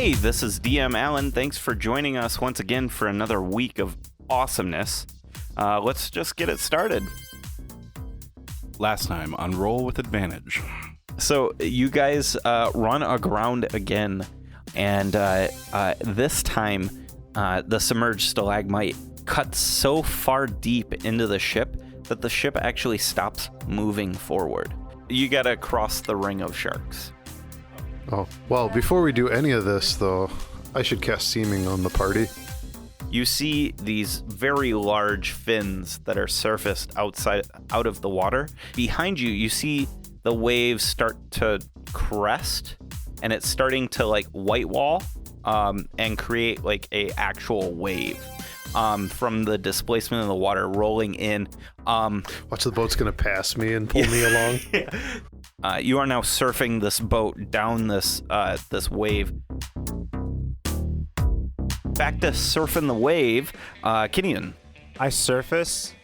Hey, this is DM Allen. Thanks for joining us once again for another week of awesomeness. Let's just get it started. Last time on Roll with Advantage. So you guys run aground again, and this time the submerged stalagmite cuts so far deep into the ship that the ship actually stops moving forward. You gotta cross the ring of sharks. Oh, well, before we do any of this, though, I should cast Seeming on the party. You see these very large fins that are surfaced out of the water. Behind you, you see the waves start to crest, and it's starting to like white wall and create like a actual wave from the displacement of the water rolling in. Watch, the boat's going to pass me and pull me along. You are now surfing this boat down this wave. Back to surfing the wave, Kinian. I surface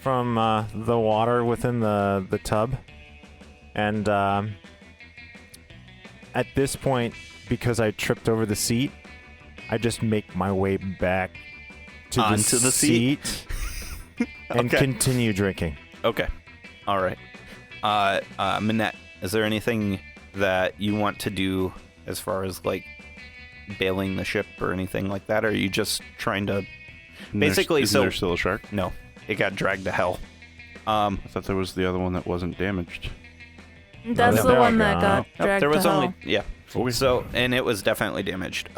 from the water within the tub, and at this point, because I tripped over the seat, I just make my way back to Onto the seat and continue drinking. Okay, all right. Minette, is there anything that you want to do as far as like bailing the ship or anything like that? Or are you just trying to basically? Isn't there still a shark? No, it got dragged to hell. I thought there was the other one that wasn't damaged. That's the one that got dragged there was to only hell. yeah. So and it was definitely damaged.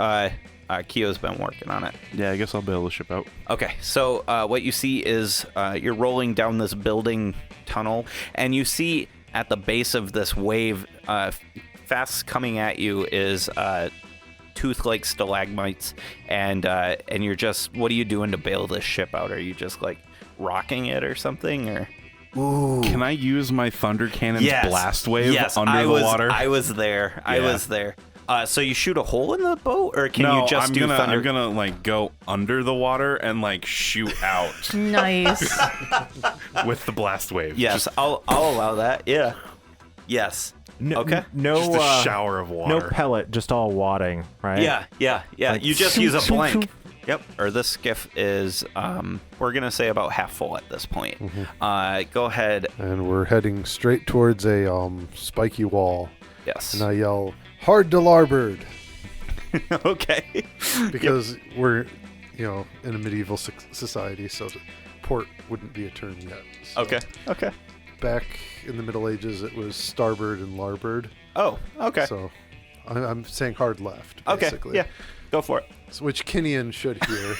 Kio's been working on it. Yeah, I guess I'll bail the ship out. Okay, so what you see is you're rolling down this building tunnel, and you see at the base of this wave, fast coming at you is tooth-like stalagmites, and you're just, what are you doing to bail this ship out? Are you just like rocking it or something, or? Ooh. Can I use my Thunder Cannon's blast wave under the water? I was there. Yeah. I was there. So you shoot a hole in the boat, or can you just do thunder? I'm gonna like go under the water and like shoot out. Nice. With the blast wave. Yes, I'll allow that. Yeah. Yes. Okay. No, just a shower of water. No pellet, just all wadding, right? Yeah. Like, you just use a blank. Yep. Or this skiff is, we're gonna say about half full at this point. Mm-hmm. Go ahead. And we're heading straight towards a spiky wall. Yes. And I yell, "Hard to larboard!" Okay. Because we're, in a medieval society, so port wouldn't be a term yet. So Okay. Back in the Middle Ages, it was starboard and larboard. Oh, okay. So I'm saying hard left, basically. Okay, yeah. Go for it. So, which Kinian should hear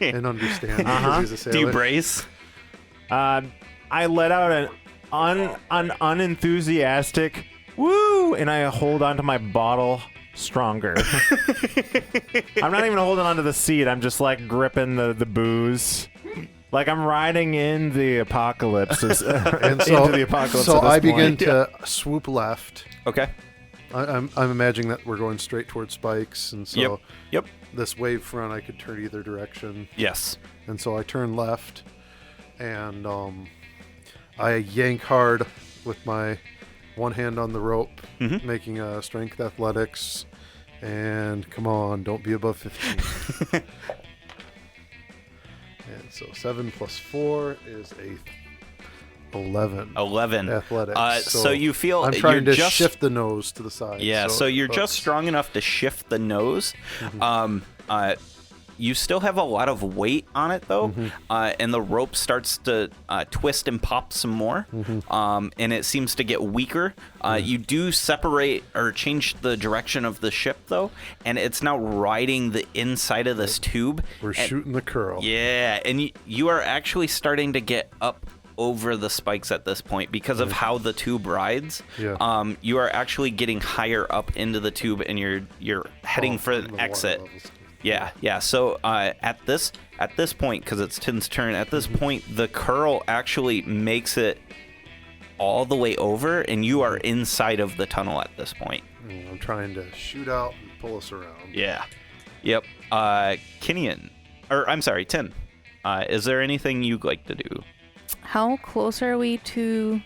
and understand because he's a sailor. Do you brace? I let out an unenthusiastic woo, and I hold onto my bottle stronger. I'm not even holding onto the seat. I'm just like gripping the booze. Like I'm riding in the apocalypse. And into the apocalypse. So I begin point. to swoop left. Okay. I'm imagining that we're going straight towards spikes, and so Yep. this wave front I could turn either direction. Yes. And so I turn left, and I yank hard with my one hand on the rope, making a strength athletics, and come on, don't be above 15. And so 7 plus 4 is 11. 11. Athletics. So you feel I'm trying to just shift the nose to the side. Yeah, so you're just strong enough to shift the nose. You still have a lot of weight on it, though, and the rope starts to twist and pop some more, and it seems to get weaker. You do separate or change the direction of the ship, though, and it's now riding the inside of this tube. We're shooting the curl. Yeah, and you are actually starting to get up over the spikes at this point because of how the tube rides. Yeah. You are actually getting higher up into the tube, and you're heading for an exit. Yeah. So at this point, because it's Tin's turn, at this point the curl actually makes it all the way over, and you are inside of the tunnel at this point. I'm trying to shoot out and pull us around. Yeah. Yep. Kinian, or I'm sorry, Tin. Is there anything you'd like to do? How close are we to,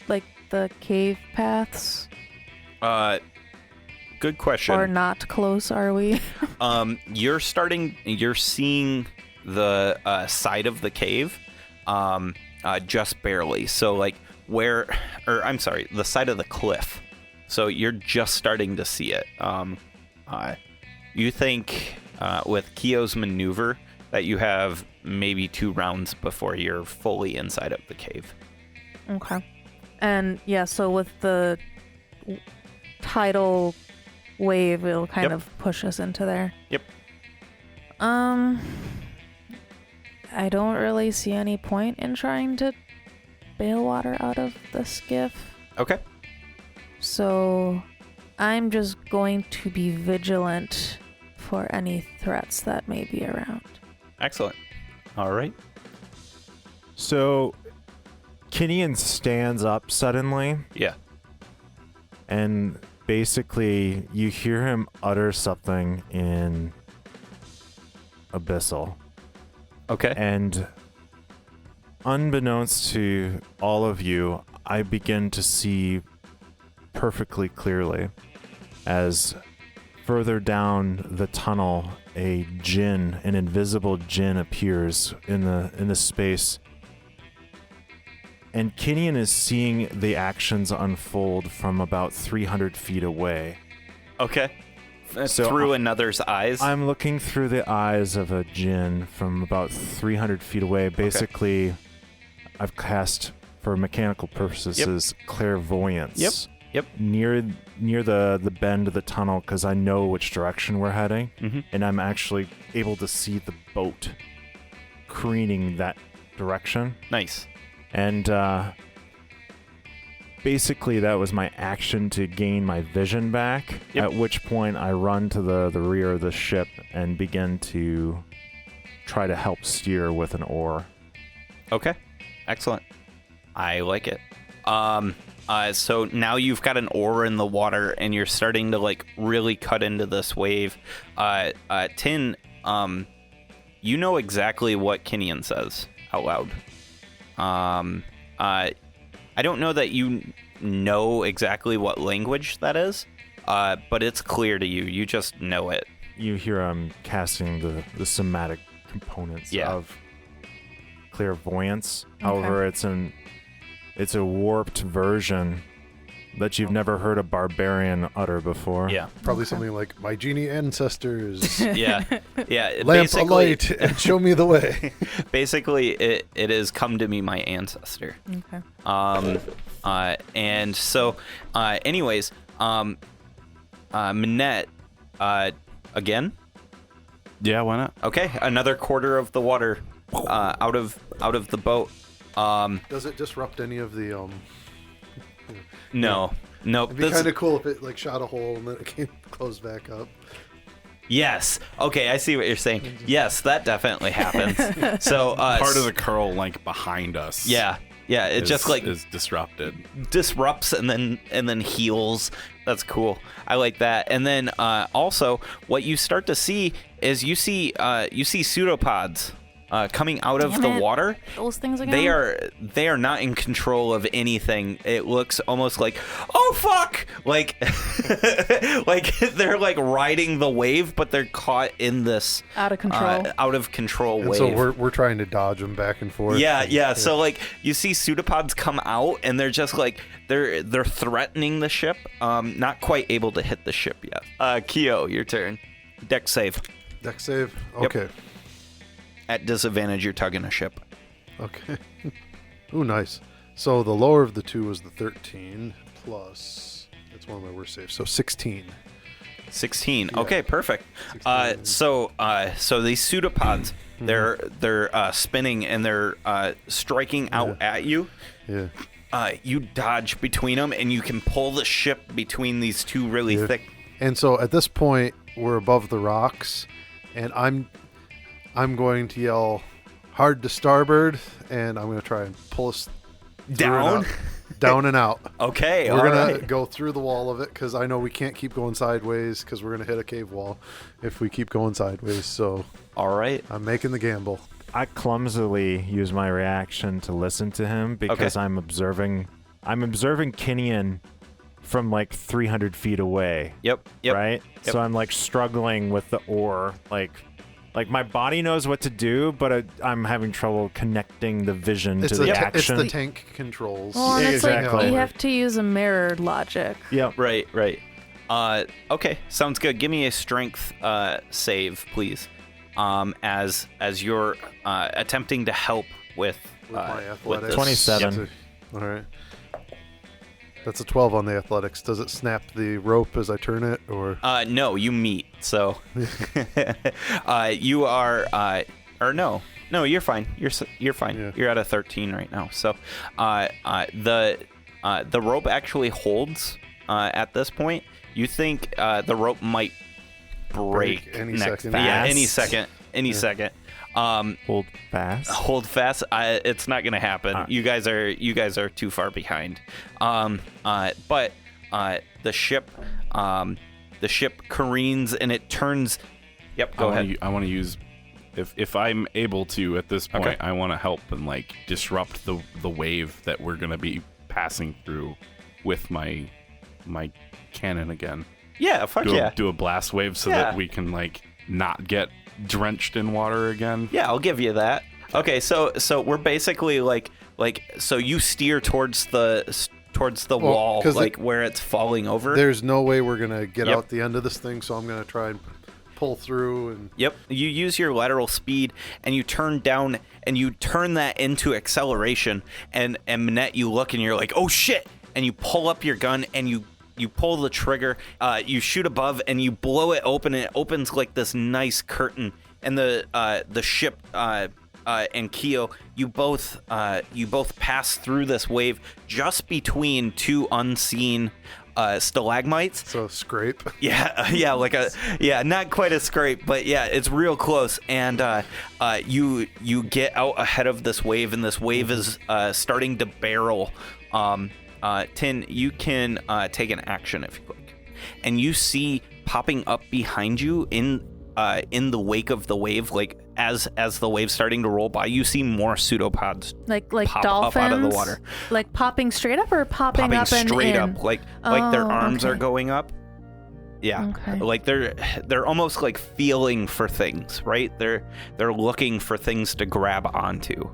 like, the cave paths? Good question. Or not close are we? You're seeing the side of the cave, just barely. So like the side of the cliff. So you're just starting to see it. You think with Keo's maneuver that you have maybe 2 rounds before you're fully inside of the cave. Okay. And yeah, so with the tidal wave, it'll kind of push us into there. Yep. I don't really see any point in trying to bail water out of the skiff. Okay. So I'm just going to be vigilant for any threats that may be around. Excellent. All right. So Kinian stands up suddenly, Yeah. and basically you hear him utter something in Abyssal. Okay. And unbeknownst to all of you, I begin to see perfectly clearly as further down the tunnel an invisible djinn appears in the space. And Kinian is seeing the actions unfold from about 300 feet away. Okay. So through another's eyes? I'm looking through the eyes of a djinn from about 300 feet away. Basically, I've cast, for mechanical purposes, clairvoyance. Yep. Near the bend of the tunnel, because I know which direction we're heading, and I'm actually able to see the boat careening that direction. Nice. And basically, that was my action to gain my vision back, at which point I run to the rear of the ship and begin to try to help steer with an oar. Okay. Excellent. I like it. So now you've got an oar in the water and you're starting to like really cut into this wave. Tin, you know exactly what Kinian says out loud. I don't know that you know exactly what language that is, but it's clear to you. You just know it. You hear I'm casting the somatic components of clairvoyance. Okay. However, it's a warped version that you've never heard a barbarian utter before. Yeah. Probably something like, my genie ancestors. Yeah. Lamp a light and show me the way. Basically, it has come to me, my ancestor. Okay. And so, anyways, Minette, again? Yeah, why not? Okay, another quarter of the water out of the boat. Does it disrupt any of the No. It'd be kind of cool if it like shot a hole and then it came closed back up. Yes. Okay, I see what you're saying. Yes, that definitely happens. So part of the curl like behind us. Yeah. It just like is disrupted. Disrupts and then heals. That's cool. I like that. And then also what you start to see is you see pseudopods coming out of the water. Those things again? They are not in control of anything. It looks almost like, oh fuck, like like they're like riding the wave, but they're caught in this out of control And wave. so we're trying to dodge them back and forth. Yeah. So like you see pseudopods come out, and they're just like they're threatening the ship. Not quite able to hit the ship yet. Keo, your turn. Dex save. Dex save. Yep. Okay. At disadvantage, you're tugging a ship. Okay. Ooh, nice. So the lower of the two was the 13 plus. That's one of my worst saves. So 16. 16. Yeah. Okay, perfect. 16. So these pseudopods, they're spinning and they're striking out at you. Yeah. You dodge between them, and you can pull the ship between these two really thick. And so at this point, we're above the rocks, and I'm going to yell hard to starboard, and I'm going to try and pull us Down? down and out. Okay, We're all going right. to go through the wall of it, because I know we can't keep going sideways, because we're going to hit a cave wall if we keep going sideways. So All right. I'm making the gamble. I clumsily use my reaction to listen to him because I'm observing Kinian from like 300 feet away. Yep. Right? Yep. So I'm like struggling with the oar. Like my body knows what to do, but I'm having trouble connecting the vision to the action. It's the tank controls. Well, and it's Exactly. like you have to use a mirrored logic. Yep. Right. Okay, sounds good. Give me a strength save, please. As you're attempting to help with my athletics. 27. All right. That's a 12 on the athletics. Does it snap the rope as I turn it, or? No, you meet. So, you are, or no, you're fine. You're fine. Yeah. You're at a 13 right now. So, the rope actually holds at this point. You think the rope might break any next? second. Yeah, Fast. any second. Hold fast. Hold fast. It's not gonna happen. You guys are too far behind. But the ship careens and it turns. Yep. Go ahead. I want to use, if I'm able to at this point, Okay. I want to help and like disrupt the wave that we're gonna be passing through with my cannon again. Yeah. Fuck Do yeah. do a blast wave so Yeah. that we can like not get drenched in water again. Yeah, I'll give you that. Okay, so we're basically like so you steer towards the wall, 'cause like where it's falling over. There's no way we're gonna get Yep. out the end of this thing, so I'm gonna try and pull through and. Yep. You use your lateral speed and you turn down and you turn that into acceleration. And Minette, you look and you're like, oh shit! And you pull up your gun and you pull the trigger. You shoot above and you blow it open. And it opens like this nice curtain. And the ship and Keo, you both pass through this wave just between two unseen stalagmites. So scrape. Yeah, not quite a scrape, but yeah, it's real close. And you get out ahead of this wave, and this wave is starting to barrel. Tin, you can take an action if you like, and you see popping up behind you in the wake of the wave, like as the wave's starting to roll by, you see more pseudopods Like pop dolphins, up out of the water. like popping straight up or popping up and straight in? up, like their arms are okay. going up. Yeah, Okay. like they're almost like feeling for things, right? They're looking for things to grab onto.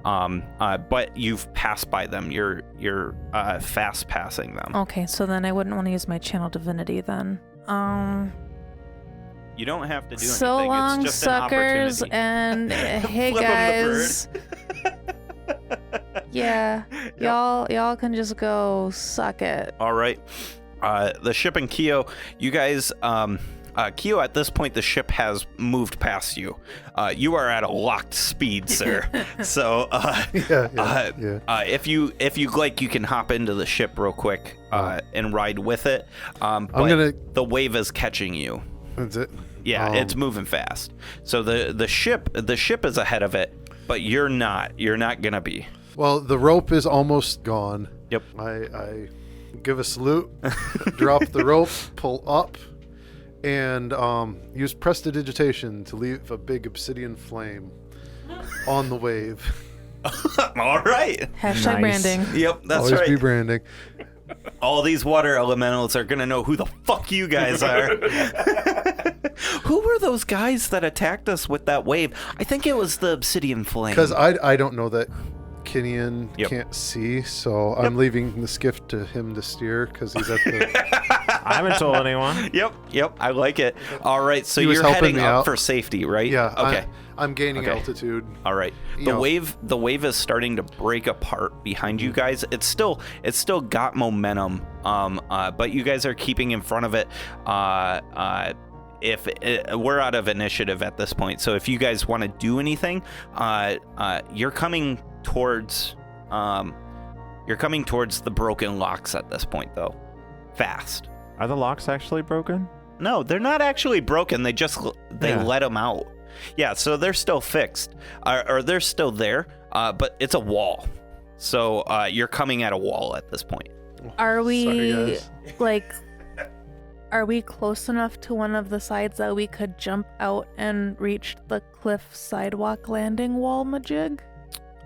But you've passed by them. You're fast passing them. Okay, so then I wouldn't want to use my channel divinity then. You don't have to do anything. So long, it's just suckers, an opportunity. and hey Flip 'em the guys. Yeah, y'all can just go suck it. All right. The ship and Keo, you guys, Keo, at this point, the ship has moved past you. You are at a locked speed, sir. So, if you like, you can hop into the ship real quick and ride with it. But the wave is catching you. That's it. Yeah, it's moving fast. So the ship is ahead of it, but you're not. You're not gonna be. Well, the rope is almost gone. Yep. I give a salute, drop the rope, pull up, and use prestidigitation to leave a big obsidian flame on the wave. All right. Hashtag Nice. branding. Yep, that's Always right. be branding. All these water elementals are gonna know who the fuck you guys are. Who were those guys that attacked us with that wave? I think it was the obsidian flame. Because I don't know that Kinian Yep. can't see, so I'm leaving the skiff to him to steer because he's at the. I haven't told anyone. Yep, I like it. All right, so He was you're helping heading me up out. for safety, right? Yeah. Okay. I'm gaining Okay. altitude. All right. You The know. wave is starting to break apart behind you guys. It's still got momentum. But you guys are keeping in front of it. We're out of initiative at this point, so if you guys want to do anything, you're coming towards the broken locks at this point, though. Fast. Are the locks actually broken? No, they're not actually broken. They Yeah. let them out. Yeah, so they're still fixed, or they're still there, but it's a wall. So you're coming at a wall at this point. Are we Sorry, guys. are we close enough to one of the sides that we could jump out and reach the cliff sidewalk landing wall majig?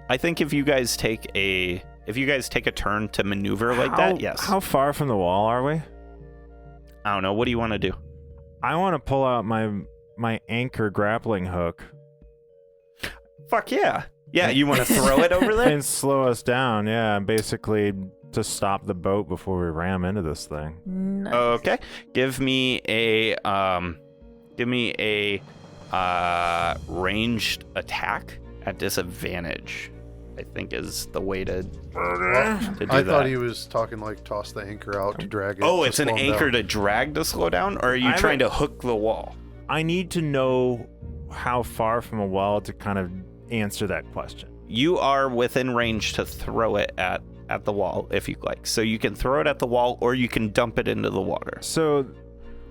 I think if you guys take a If you guys take a turn to maneuver like that, yes. How far from the wall are we? I don't know. What do you want to do? I want to pull out my anchor grappling hook. Fuck yeah. Yeah, you want to throw it over there? And slow us down, yeah, basically to stop the boat before we ram into this thing. Nice. Okay. Give me a ranged attack at disadvantage, I think is the way to do that. I thought he was talking like toss the anchor out to drag it. Oh, to it's an slow him anchor down. to drag to slow down, or are you trying to hook the wall? I need to know how far from a wall to kind of answer that question. You are within range to throw it at the wall if you like. So you can throw it at the wall or you can dump it into the water. So,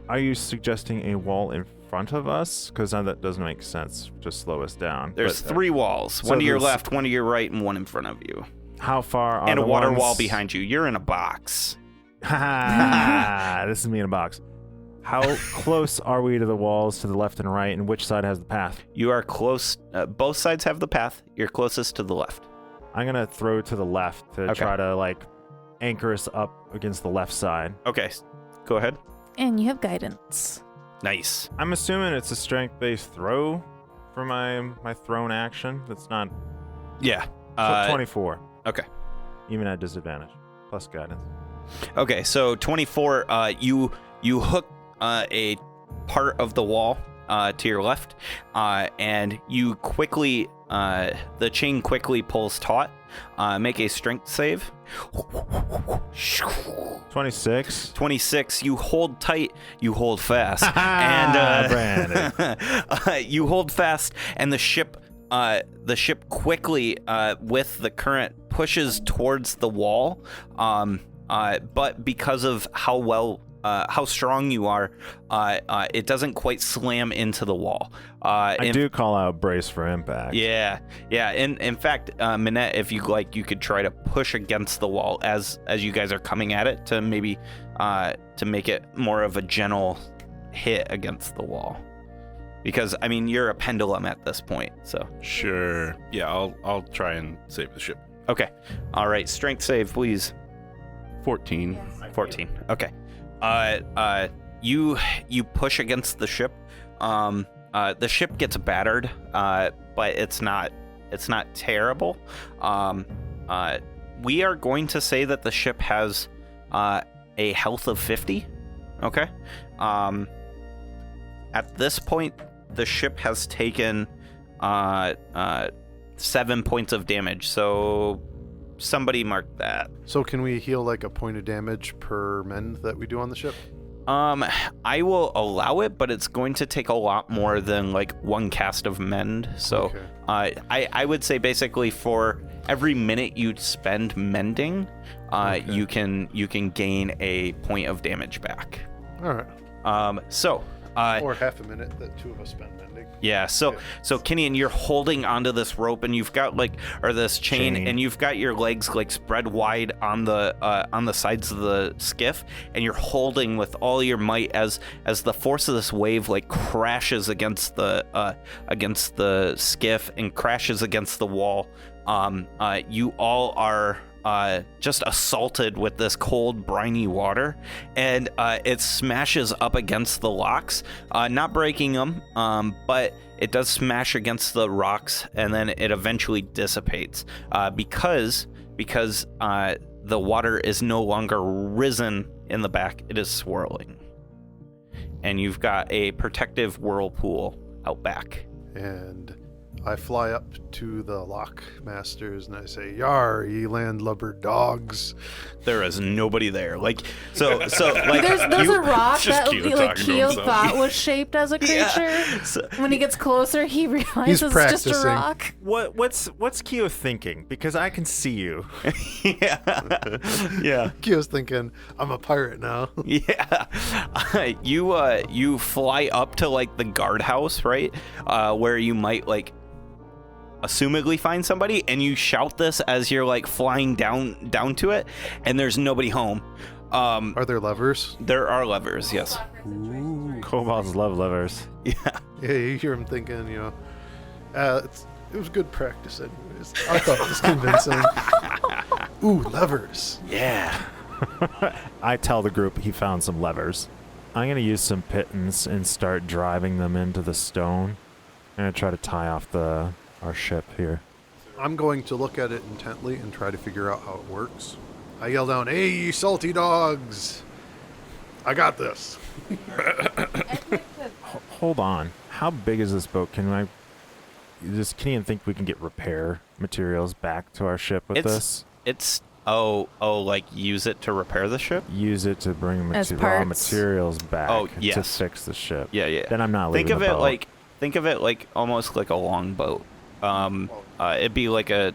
are you suggesting a wall in front of us? Because that doesn't make sense to slow us down. There's But, 3 walls, so one to your there's- left, one to your right, and one in front of you. How far are And a the water ones... wall behind you. You're in a box. Ha! This is me in a box. How close are we to the walls to the left and right, and which side has the path? You are close. Both sides have the path. You're closest to the left. I'm gonna throw to the left to Okay. try to like anchor us up against the left side. Okay, go ahead. And you have guidance. Nice. I'm assuming it's a strength-based throw for my thrown action. That's not Yeah. 24. Okay. Even at disadvantage, plus guidance. Okay, so 24, you hook a part of the wall to your left, and you quickly, the chain quickly pulls taut. Make a strength save. 26. 26, you hold tight, you hold fast. Brandon. You hold fast, and the ship quickly, with the current, pushes towards the wall. But because of how strong you are, it doesn't quite slam into the wall. I do call out brace for impact. Yeah. In fact, Minette, if you like, you could try to push against the wall as you guys are coming at it to maybe to make it more of a gentle hit against the wall. Because I mean, you're a pendulum at this point, so. Sure. Yeah, I'll try and save the ship. Okay. All right. Strength save, please. 14. 14. Okay. You push against the ship. The ship gets battered, but it's not terrible. We are going to say that the ship has a health of 50. Okay. At this point, the ship has taken 7 points of damage. So somebody mark that. So can we heal like a point of damage per mend that we do on the ship? I will allow it, but it's going to take a lot more than like one cast of mend. So, Okay. I would say basically for every minute you spend mending, Okay. you can gain a point of damage back. All right. Or half a minute that 2 of us spend mending. Yeah, so Kinian, you're holding onto this rope, and you've got this chain, and you've got your legs like spread wide on the sides of the skiff, and you're holding with all your might as the force of this wave like crashes against the skiff and crashes against the wall. You all are just assaulted with this cold, briny water, and it smashes up against the locks, not breaking them, but it does smash against the rocks, and then it eventually dissipates because the water is no longer risen in the back; it is swirling, and you've got a protective whirlpool out back. And I fly up to the lock masters and I say, "Yar, ye landlubber dogs." There is nobody there. Like so like There's a rock just that Keo like talking to Keo himself. thought was shaped as a creature. So- When he gets closer, he realizes He's it's just a practicing. rock. What's Keo thinking? Because I can see you. yeah. Kio's thinking, "I'm a pirate now." Yeah. You fly up to like the guardhouse, right? Where you might like assumedly find somebody, and you shout this as you're like flying down to it, and there's nobody home. Are there levers? There are levers, yes. Kobolds love levers. Yeah. Yeah, you hear him thinking, it was good practice anyways. I thought it was convincing. Ooh, levers. Yeah. I tell the group he found some levers. I'm going to use some pittons and start driving them into the stone. I'm going to try to tie off our ship here. I'm going to look at it intently and try to figure out how it works. I yell down, "Hey, you salty dogs! I got this." Hold on. How big is this boat? Can you think we can get repair materials back to our ship with this? It's like use it to repair the ship? Use it to bring As raw parts? materials back yes. to fix the ship. Yeah. Then I'm not leaving Think of the it boat. think of it like almost like a long boat. It'd be like a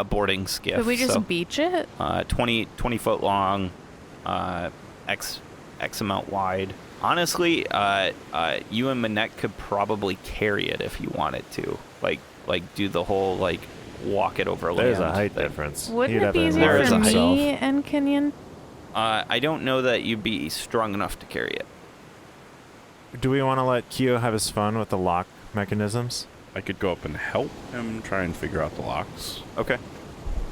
boarding skiff. Could we just so, beach it? 20 foot long, X amount wide. Honestly, you and Manette could probably carry it if you wanted to. Like do the whole like walk it over land. There's a height thing. difference. Wouldn't He'd it have be to easier There is for a height. me and Kenyon? I don't know that you'd be strong enough to carry it. Do we want to let Kyo have his fun with the lock mechanisms? I could go up and help him try and figure out the locks. Okay.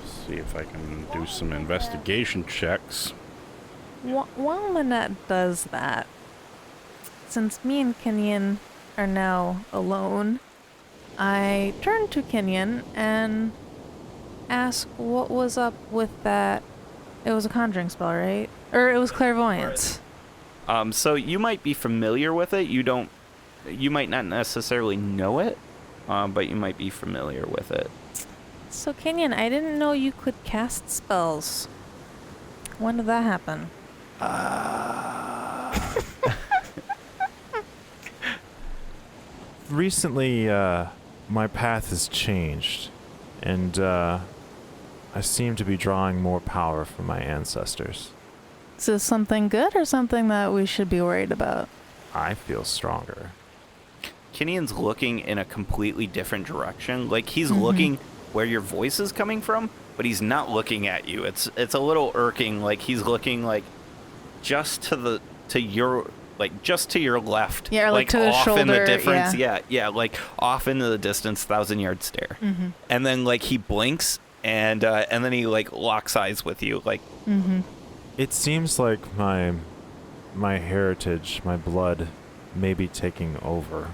See if I can do some investigation checks. While Manette does that, since me and Kenyon are now alone, I turn to Kenyon and ask what was up with that. It was a conjuring spell, right? Or it was clairvoyance. So you might be familiar with it. You might not necessarily know it, but you might be familiar with it. So Kenyon, I didn't know you could cast spells. When did that happen? Recently, my path has changed, and I seem to be drawing more power from my ancestors. Is this something good or something that we should be worried about? I feel stronger. Kenyon's looking in a completely different direction. Like he's looking where your voice is coming from, but he's not looking at you. It's a little irking. Like he's looking like just to your left. Yeah, or like to the off in the shoulder, difference. yeah. Yeah, like off into the distance, 1,000-yard stare. Mm-hmm. And then like he blinks and then he like locks eyes with you. Like It seems like my heritage, my blood, may be taking over.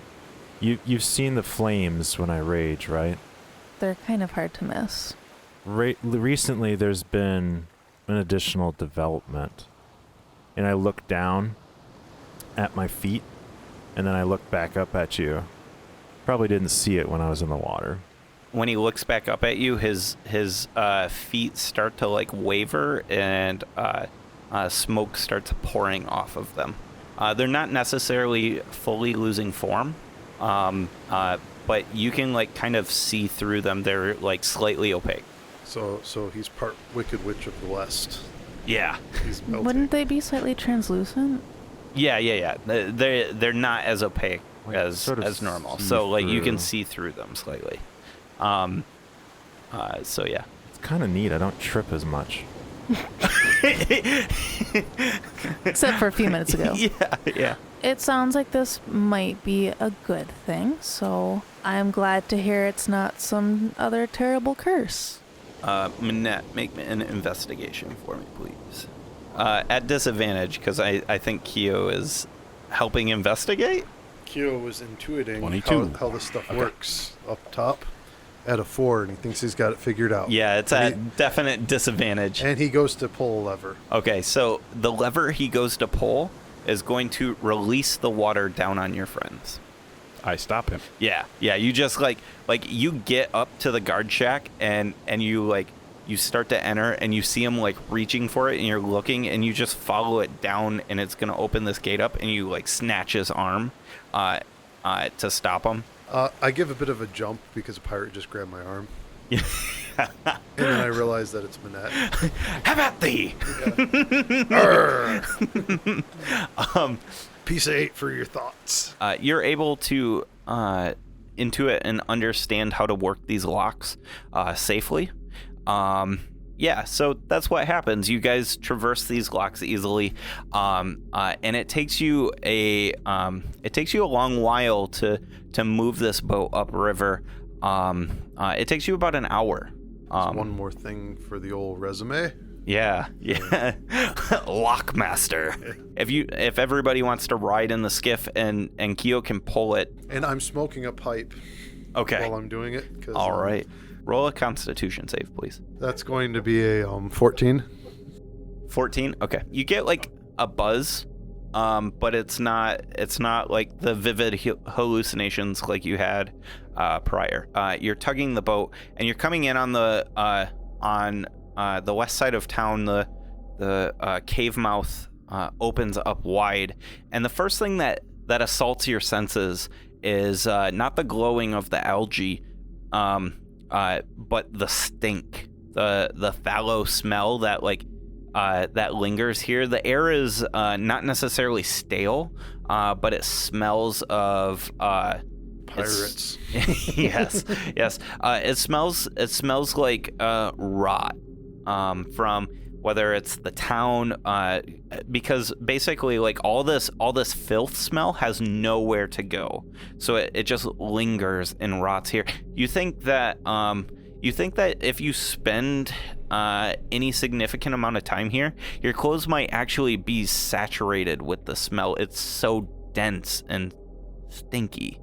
You've seen the flames when I rage, right? They're kind of hard to miss. Recently, there's been an additional development, and I look down at my feet, and then I look back up at you. Probably didn't see it when I was in the water. when he looks back up at you, his feet start to like waver and smoke starts pouring off of them. They're not necessarily fully losing form, but you can like kind of see through them. They're like slightly opaque. So he's part Wicked Witch of the West. Yeah. He's melting. Wouldn't they be slightly translucent? Yeah. They're not as opaque as sort of normal. see So like you can through. see through them slightly. So yeah. It's kind of neat. I don't trip as much. Except for a few minutes ago. Yeah. It sounds like this might be a good thing, so I'm glad to hear it's not some other terrible curse. Minette, make an investigation for me, please. At disadvantage, because I think Kyo is helping investigate. Kyo was intuiting 22. how this stuff works up top at a 4, and he thinks he's got it figured out. Yeah, it's at definite disadvantage. And he goes to pull a lever. Okay, so the lever he goes to pull is going to release the water down on your friends. I stop him. Yeah, you just like you get up to the guard shack and you start to enter and you see him like reaching for it and you're looking and you just follow it down and it's gonna open this gate up and you like snatch his arm to stop him. I give a bit of a jump because a pirate just grabbed my arm. Yeah. And then I realize that it's Minette. Have at thee! Piece of 8 for your thoughts. You're able to intuit and understand how to work these locks safely. So that's what happens. You guys traverse these locks easily, and it takes you a long while to move this boat upriver. It takes you about an hour One more thing for the old resume. Yeah. Lockmaster. If everybody wants to ride in the skiff and Keo can pull it. And I'm smoking a pipe. Okay. While I'm doing it. All right. Roll a Constitution save, please. That's going to be a 14. 14. Okay. You get like a buzz, but it's not like the vivid hallucinations like you had prior. You're tugging the boat, and you're coming in on the west side of town. The cave mouth opens up wide, and the first thing that assaults your senses is not the glowing of the algae, but the stink, the fallow smell that that lingers here. The air is not necessarily stale, but it smells of pirates. Yes. It smells like rot from whether it's the town, because basically like all this filth smell has nowhere to go, so it just lingers and rots here. You think that if you spend any significant amount of time here, your clothes might actually be saturated with the smell. It's so dense and stinky.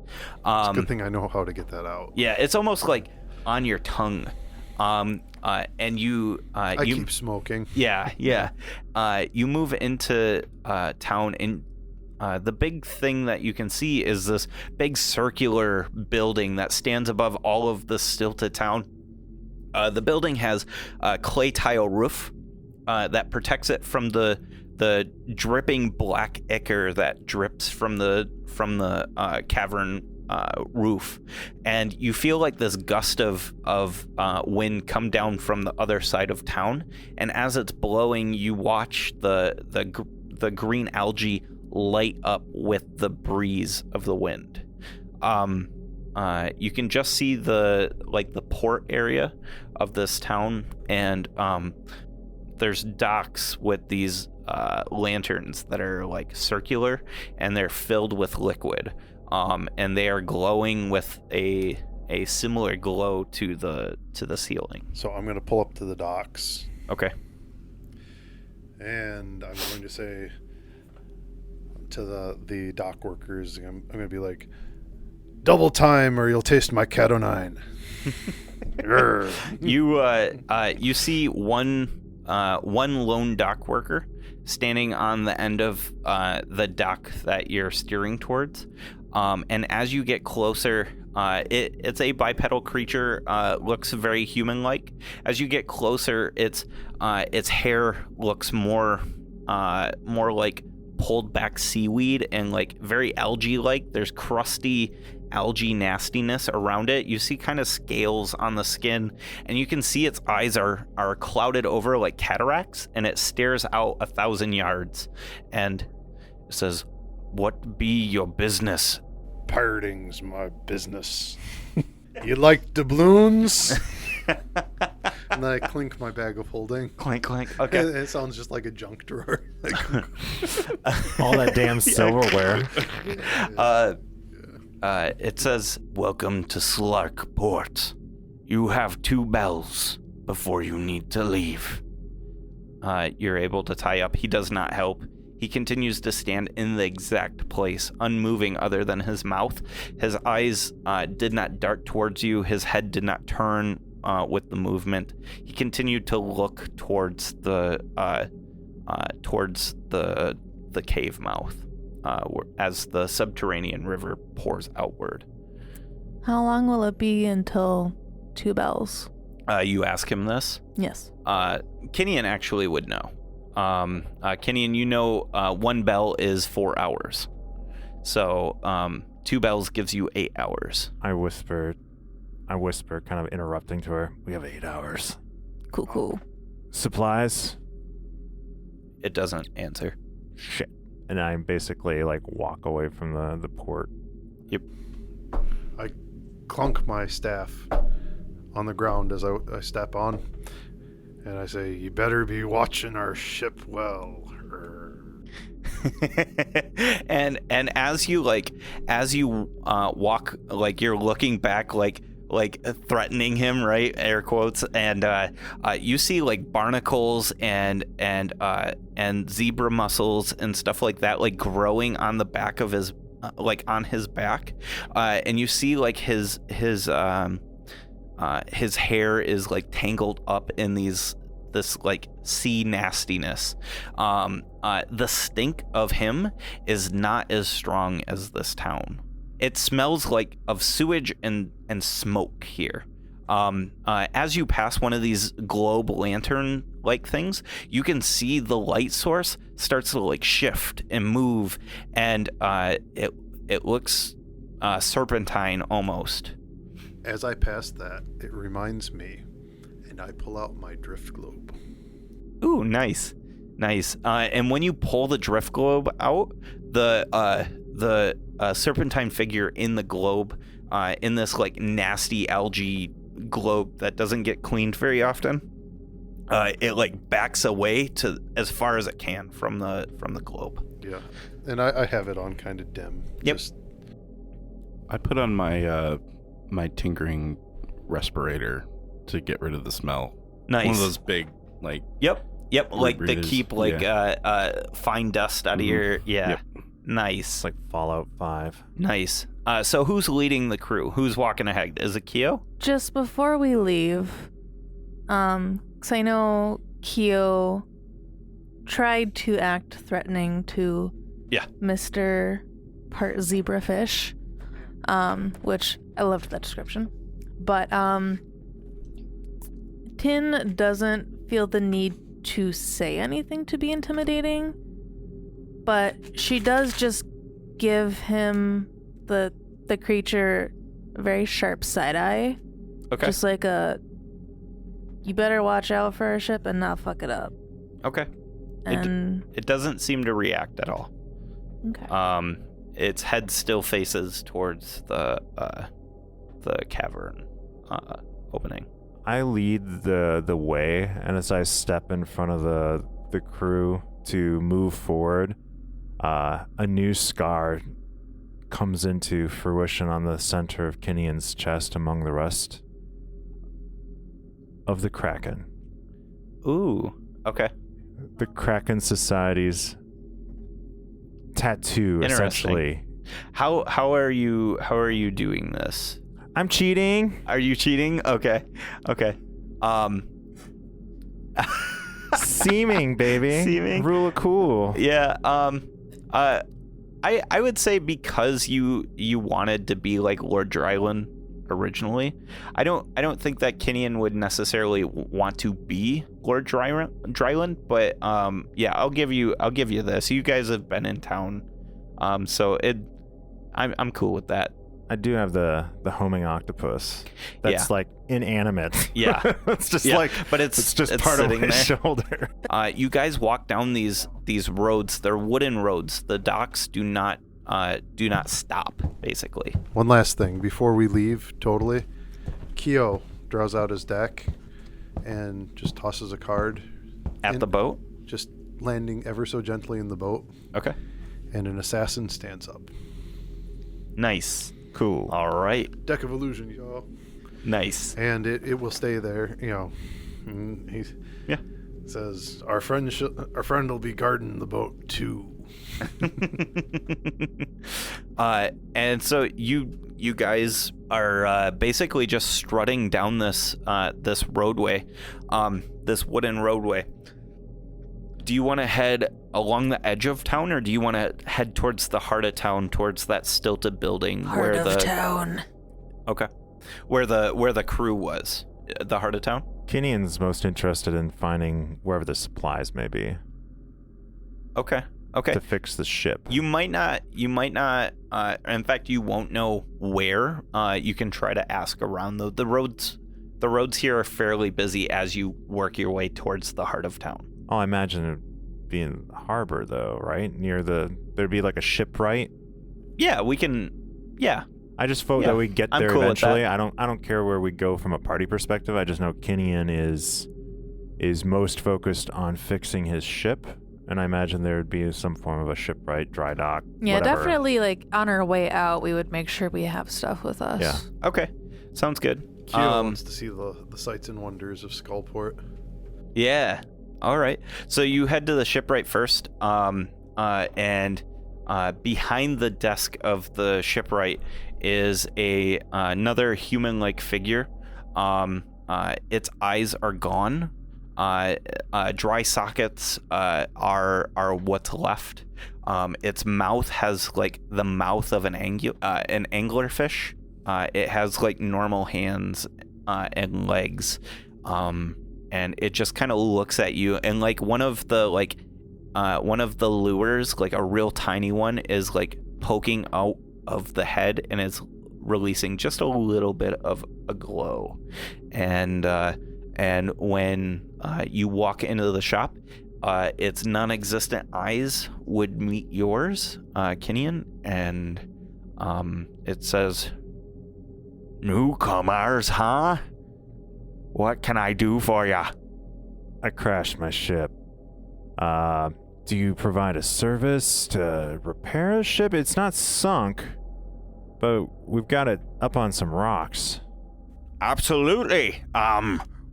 It's a good thing I know how to get that out. Yeah, it's almost like on your tongue. And you keep smoking. Yeah. You move into town, and the big thing that you can see is this big circular building that stands above all of the stilted town. The building has a clay tile roof that protects it from the dripping black ichor that drips from the cavern roof, and you feel like this gust of wind come down from the other side of town, and as it's blowing, you watch the green algae light up with the breeze of the wind. You can just see the port area of this town, and there's docks with these lanterns that are like circular, and they're filled with liquid. And they are glowing with a similar glow to the ceiling. So I'm going to pull up to the docks. Okay. And I'm going to say to the dock workers, I'm going to be like, double time or you'll taste my Cat O'9. You see one lone dock worker standing on the end of the dock that you're steering towards. And as you get closer, it's a bipedal creature, looks very human-like. As you get closer, its hair looks more like pulled back seaweed and like very algae-like. There's crusty algae nastiness around it. You see kind of scales on the skin, and you can see its eyes are clouded over like cataracts, and it stares out 1,000 yards, and it says, "What be your business?" "Pirating's my business." "You like doubloons?" And then I clink my bag of holding. Clink, clink. Okay. It sounds just like a junk drawer. All that damn silverware. It says, "Welcome to Slark Port. You have 2 bells before you need to leave." You're able to tie up. He does not help. He continues to stand in the exact place, unmoving other than his mouth. His eyes did not dart towards you. His head did not turn with the movement. He continued to look towards the cave mouth as the subterranean river pours outward. How long will it be until 2 bells? You ask him this? Yes. Kinian actually would know. Kinian, you know 1 bell is 4 hours. So 2 bells gives you 8 hours. I whisper, kind of interrupting to her. "We have 8 hours. Cool. Supplies?" It doesn't answer. Shit. And I basically like walk away from the port. Yep. I clunk my staff on the ground as I step on, and I say, "You better be watching our ship well." And as you walk, like you're looking back, like like threatening him, right? Air quotes. And you see like barnacles and zebra mussels and stuff like that, like growing on the back of his, like on his back. And you see like his hair is like tangled up in this like sea nastiness. The stink of him is not as strong as this town. It smells like of sewage and smoke here. As you pass one of these globe lantern like things, you can see the light source starts to like shift and move, and it looks serpentine almost. As I pass that, it reminds me, and I pull out my drift globe. Ooh, nice. And when you pull the drift globe out, the serpentine figure in the globe, in this like nasty algae globe that doesn't get cleaned very often, it like backs away to as far as it can from the globe. Yeah, and I have it on kind of dim. Yep. I put on my my tinkering respirator to get rid of the smell. Nice. One of those big, like... Yep. Like they keep like fine dust out of your... Yeah. Yep. Nice. It's like Fallout 5. Nice. So who's leading the crew? Who's walking ahead? Is it Keo? Just before we leave, 'cause I know Keo tried to act threatening to Mr. Part Zebrafish, which I loved that description. But Tin doesn't feel the need to say anything to be intimidating, but she does just give him the creature a very sharp side eye. Okay. Just like you better watch out for our ship and not fuck it up. Okay. And it doesn't seem to react at all. okay. Its head still faces towards the cavern opening. I lead the way, and as I step in front of the crew to move forward, a new scar comes into fruition on the center of Kinian's chest among the rest of the Kraken. Ooh. Okay. The Kraken Society's tattoo, essentially. How are you doing this? I'm cheating. Are you cheating? Okay. Seeming, baby. Seeming. Rule of cool. Yeah. I would say because you wanted to be like Lord Dryland originally, I don't think that Kinian would necessarily want to be Lord Dryland, but yeah, I'll give you this. You guys have been in town, so I'm cool with that. I do have the homing octopus. That's like inanimate. Yeah. It's just but it's just part of my there. shoulder. You guys walk down these roads. They're wooden roads. The docks do not stop, basically. One last thing before we leave, totally. Keo draws out his deck and just tosses a card At the boat? just landing ever so gently in the boat. Okay. And an assassin stands up. Nice. Cool. All right. Deck of illusion, y'all. Nice. And it will stay there, And he says, "Our friend will be guarding the boat too." And so you guys are basically just strutting down this roadway, this wooden roadway. Do you want to head along the edge of town, or do you want to head towards the heart of town, towards that stilted building Heart of town. Okay. Where the crew was, the heart of town? Kinian's most interested in finding wherever the supplies may be. Okay. To fix the ship. You might not, in fact, you won't know where. You can try to ask around, though. The roads here are fairly busy as you work your way towards the heart of town. Oh, I imagine it'd be in the harbor, though, right? There'd be like a shipwright. Yeah, we can, yeah. I just vote that we get I'm there cool with eventually. that. I don't care where we go from a party perspective. I just know Kinian is most focused on fixing his ship, and I imagine there would be some form of a shipwright, dry dock. Yeah, whatever. definitely. Like on our way out, we would make sure we have stuff with us. Yeah. Okay. Sounds good. Keo wants to see the sights and wonders of Skullport. Yeah. All right. So you head to the shipwright first, and behind the desk of the shipwright is another human-like figure. Its eyes are gone. Dry sockets are what's left. Its mouth has like the mouth of an anglerfish. It has like normal hands and legs, and it just kind of looks at you. And like one of the lures, like a real tiny one, is like poking out of the head and is releasing just a little bit of a glow. And when you walk into the shop, its non-existent eyes would meet yours, Kinian, and it says, "Newcomers, huh? What can I do for ya?" I crashed my ship. Do you provide a service to repair a ship? It's not sunk, but we've got it up on some rocks. Absolutely.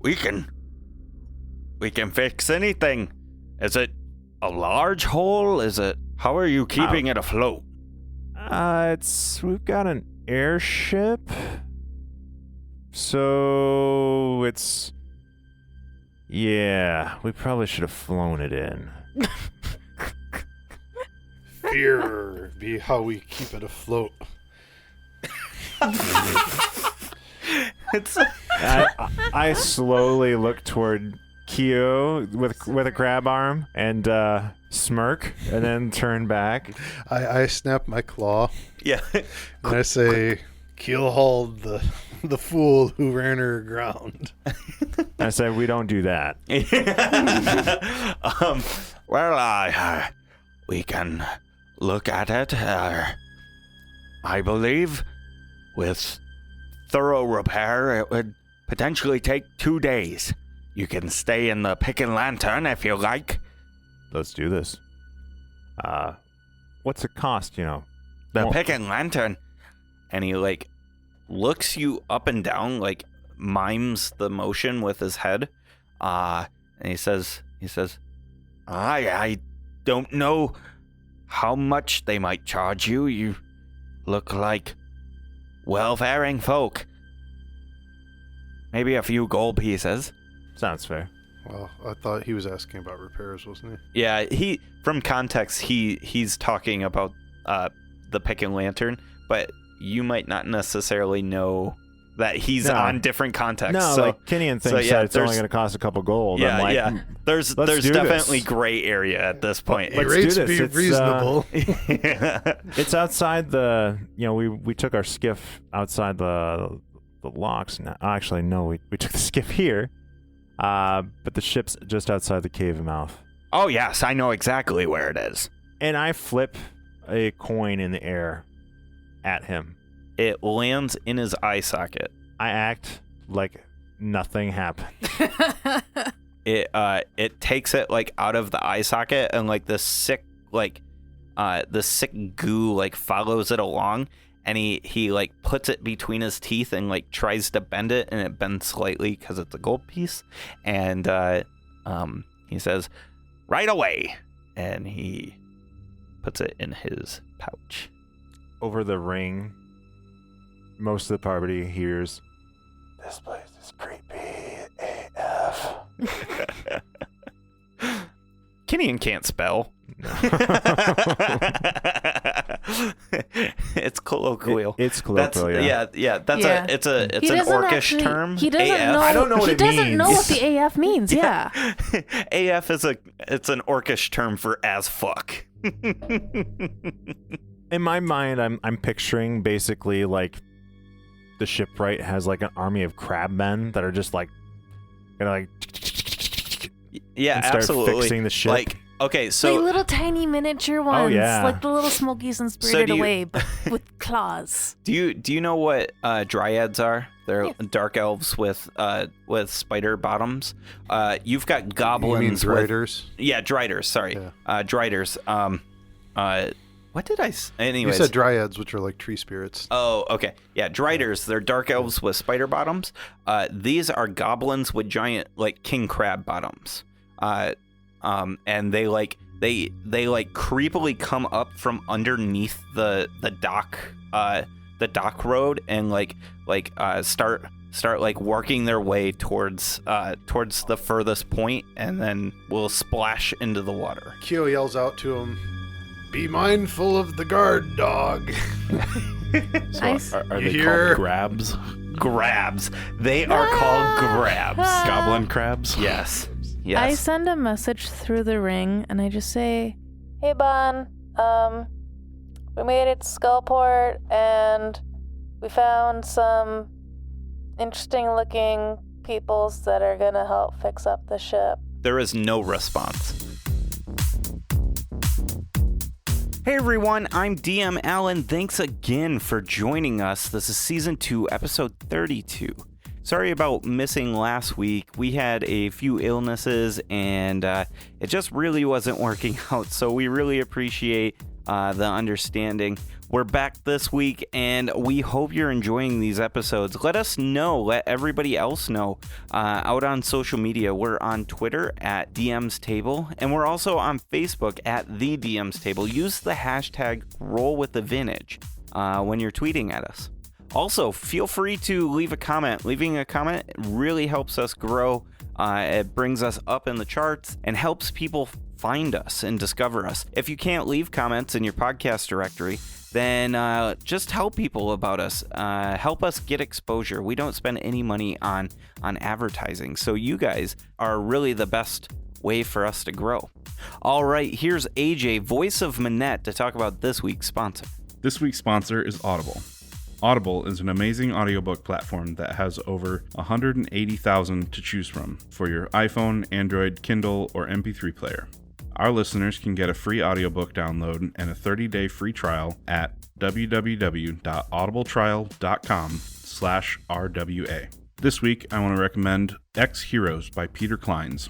We can fix anything. Is it a large hole? How are you keeping it afloat? We've got an airship. So we probably should have flown it in. Fear be how we keep it afloat. I slowly look toward Keo with a crab arm and smirk, and then turn back. I snap my claw. Yeah. And I say, "Keelhauled the fool who ran her aground." I said, "We don't do that." We can look at it. I believe with thorough repair, it would potentially take 2 days. You can stay in the Pickin' Lantern if you like. Let's do this. What's it cost, The Pickin' Lantern. And he, looks you up and down, mimes the motion with his head. And he says, I don't know how much they might charge you. You look like well-faring folk. Maybe a few gold pieces. Sounds fair. Well, I thought he was asking about repairs, wasn't he? Yeah, from context, he's talking about the Pickin' Lantern, but you might not necessarily know that he's on different contexts. No, so, Kinian thinks that it's only going to cost a couple gold. Yeah, I'm like, yeah. There's definitely gray area at this point. Let's rates do this. Be reasonable. It's outside the. We took our skiff outside the locks. Actually, no, we took the skiff here. But the ship's just outside the cave mouth. Oh yes, I know exactly where it is. And I flip a coin in the air at him. It lands in his eye socket. I act like nothing happened. It takes it out of the eye socket, and the sick goo follows it along, and he puts it between his teeth and tries to bend it, and it bends slightly because it's a gold piece, and he says, "Right away," and he puts it in his pouch. Over the ring, most of the party hears, "This place is creepy AF." Kinian can't spell. It's colloquial. It's colloquial. It's an orcish term. He doesn't AF. know. I don't know what he it means. doesn't know what the AF means. Yeah. AF is it's an orcish term for as fuck. In my mind, I'm picturing basically the shipwright has an army of crabmen that are just gonna yeah, and start absolutely fixing the ship. Okay, so little tiny miniature ones, the little Smokies and Spirited Away, but with claws. Do you know what dryads are? They're dark elves with spider bottoms. You've got goblins. You mean driders? Driders. Sorry, yeah. Driders. What did I? Anyways. You said dryads, which are like tree spirits. Oh, okay. Yeah, driders. They're dark elves with spider bottoms. These are goblins with giant, like, king crab bottoms. And they creepily come up from underneath the dock road and start like working their way towards the furthest point, and then will splash into the water. Kyo yells out to him, "Be mindful of the guard dog." Are they Here. called grabs? Grabs. They are called grabs. Goblin crabs? Yes. I send a message through the ring, and I just say, "Hey, Bon, we made it to Skullport, and we found some interesting-looking peoples that are gonna help fix up the ship." There is no response. Hey everyone, I'm DM Alan. Thanks again for joining us. This is Season 2, Episode 32. Sorry about missing last week. We had a few illnesses and it just really wasn't working out, so we really appreciate the understanding. We're back this week and we hope you're enjoying these episodes. Let us know, let everybody else know out on social media. We're on Twitter at DM's Table, and we're also on Facebook at The DM's Table. Use the hashtag #RollWithTheVintage when you're tweeting at us. Also, feel free to leave a comment. Leaving a comment really helps us grow. It brings us up in the charts and helps people find us and discover us. If you can't leave comments in your podcast directory, then just tell people about us. Help us get exposure. We don't spend any money on advertising, so you guys are really the best way for us to grow. All right, here's AJ, voice of Manette, to talk about this week's sponsor. This week's sponsor is Audible. Audible is an amazing audiobook platform that has over 180,000 to choose from for your iPhone, Android, Kindle, or MP3 player. Our listeners can get a free audiobook download and a 30-day free trial at www.audibletrial.com/RWA. This week, I want to recommend Ex-Heroes by Peter Clines.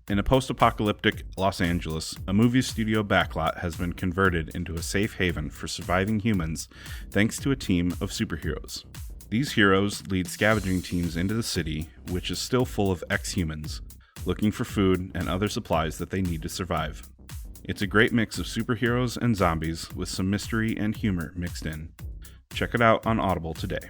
In a post-apocalyptic Los Angeles, a movie studio backlot has been converted into a safe haven for surviving humans thanks to a team of superheroes. These heroes lead scavenging teams into the city, which is still full of ex-humans, looking for food and other supplies that they need to survive. It's a great mix of superheroes and zombies with some mystery and humor mixed in. Check it out on Audible today.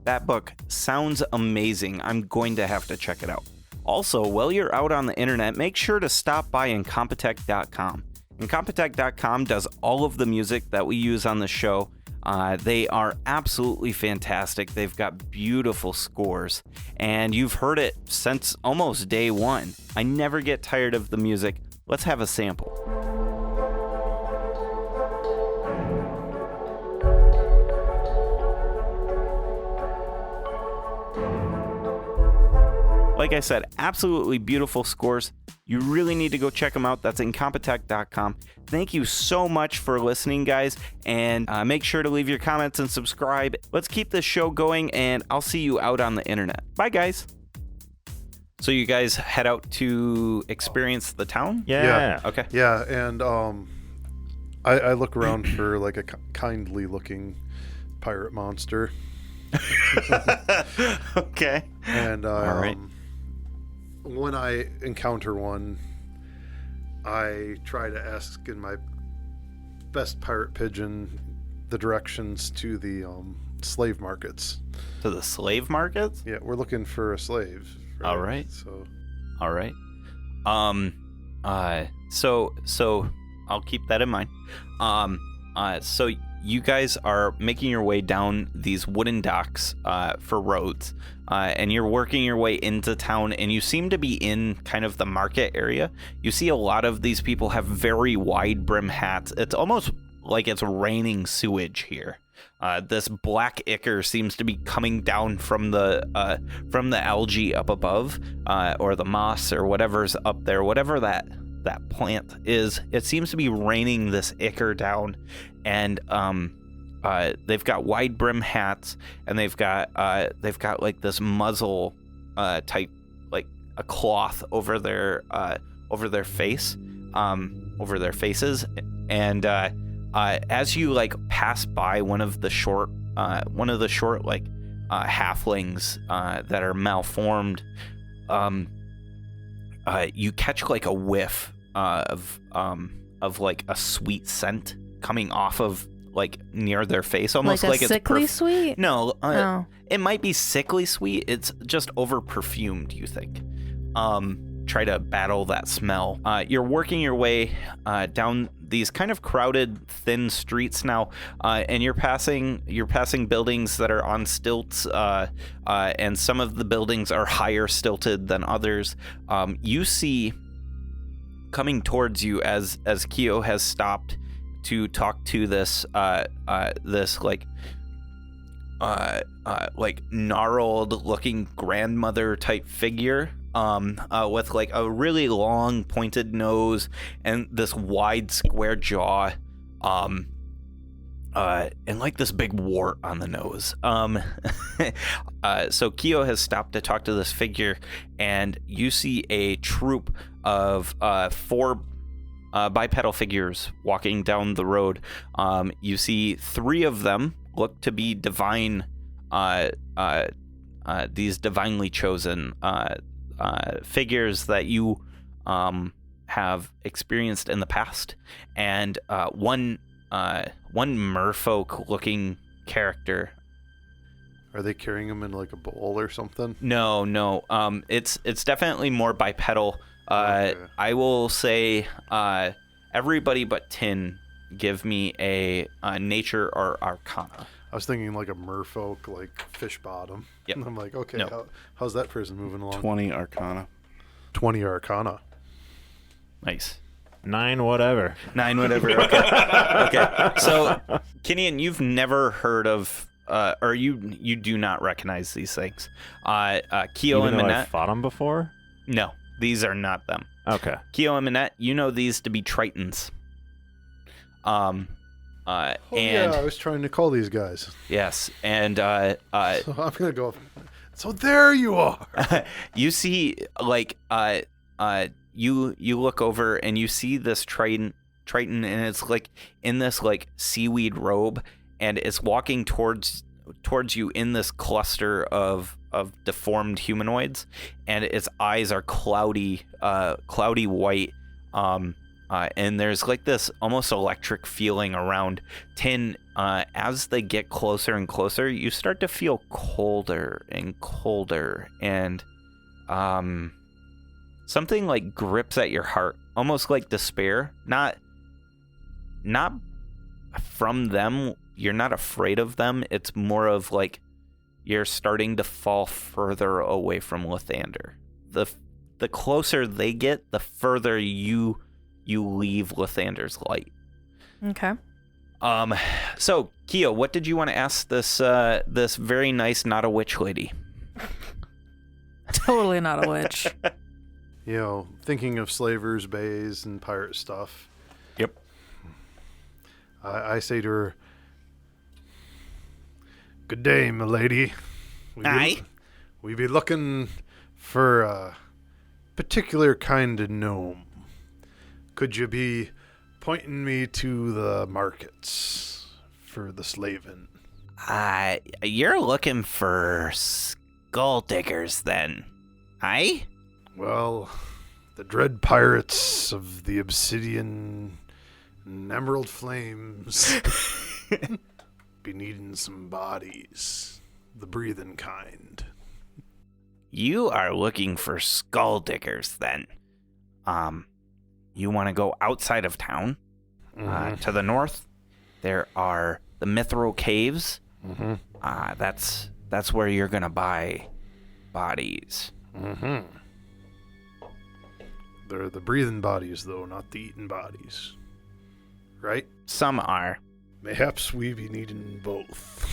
That book sounds amazing. I'm going to have to check it out. Also, while you're out on the internet, make sure to stop by Incompetech.com. Incompetech.com does all of the music that we use on the show. They are absolutely fantastic. They've got beautiful scores, and you've heard it since almost day one. I never get tired of the music. Let's have a sample. Like I said, absolutely beautiful scores. You really need to go check them out. That's Incompetech.com. Thank you so much for listening, guys. And make sure to leave your comments and subscribe. Let's keep this show going, and I'll see you out on the internet. Bye, guys. So you guys head out to experience the town? Yeah. Okay. Yeah, and I look around for like a kindly looking pirate monster. Okay. And All right. When I encounter one, I try to ask in my best pirate pigeon the directions to the slave markets. To the slave markets? Yeah, we're looking for a slave. Right? All right. So. All right. So I'll keep that in mind. So you guys are making your way down these wooden docks for roads, and you're working your way into town, and you seem to be in kind of the market area. You see a lot of these people have very wide brim hats. It's almost like it's raining sewage here. This black ichor seems to be coming down from the algae up above, or the moss or whatever's up there, whatever that plant is. It seems to be raining this ichor down, and they've got wide brim hats, and they've got like this muzzle type, like a cloth over their face, over their faces, and as you like pass by one of the short like halflings that are malformed, you catch like a whiff of like a sweet scent coming off of like near their face, almost like like a it's sickly sweet? No, Oh. it might be sickly sweet. It's just over perfumed, you think. Try to battle that smell. You're working your way down these kind of crowded, thin streets now, and you're passing buildings that are on stilts, and some of the buildings are higher stilted than others. You see coming towards you as Keo has stopped to talk to this like gnarled looking grandmother type figure, with like a really long pointed nose and this wide square jaw, and like this big wart on the nose. So Keo has stopped to talk to this figure, and you see a troop of 4 bipedal figures walking down the road. You see 3 of them look to be divine, these divinely chosen figures that you have experienced in the past, and one merfolk looking character. Are they carrying them in like a bowl or something? No. It's definitely more bipedal. Okay. I will say everybody but Tin give me a nature or arcana. I was thinking like a merfolk, like fish bottom. Yep. And I'm like, okay, No. how's that person moving along? 20 Arcana. 20 Arcana. Nice. 9 whatever. 9 whatever. Okay. So, Kinian, you've never heard of, or you do not recognize these things. Keo Even and though I Minette. fought them before? No, these are not them. Okay. Keo and Minette, you know these to be Tritons. Oh, And yeah, I was trying to call these guys. yes, and So I'm going to go. So there you are. you see, like, you look over and you see this Triton, and it's like in this like seaweed robe, and it's walking towards you in this cluster of deformed humanoids, and its eyes are cloudy white. And there's like this almost electric feeling around Tin. As they get closer and closer, you start to feel colder and colder, and something like grips at your heart, almost like despair. Not from them. You're not afraid of them. It's more of like you're starting to fall further away from Lathander. The closer they get, the further you leave Lathander's light. Okay. So Keo, what did you want to ask this very nice not a witch lady? Totally not a witch. You know, thinking of slavers, bays, and pirate stuff. Yep. I say to her, "Good day, milady. Aye. We be looking for a particular kind of gnome. Could you be pointing me to the markets for the slaving?" You're looking for skull diggers then, aye? Well, the dread pirates of the obsidian and emerald flames be needing some bodies, the breathing kind. You are looking for skull diggers then. You want to go outside of town? To the north, there are the Mithril Caves. Mm-hmm. That's where you're gonna buy bodies. Mm-hmm. They're the breathing bodies, though, not the eating bodies. Right? Some are. Mayhaps we be needing both.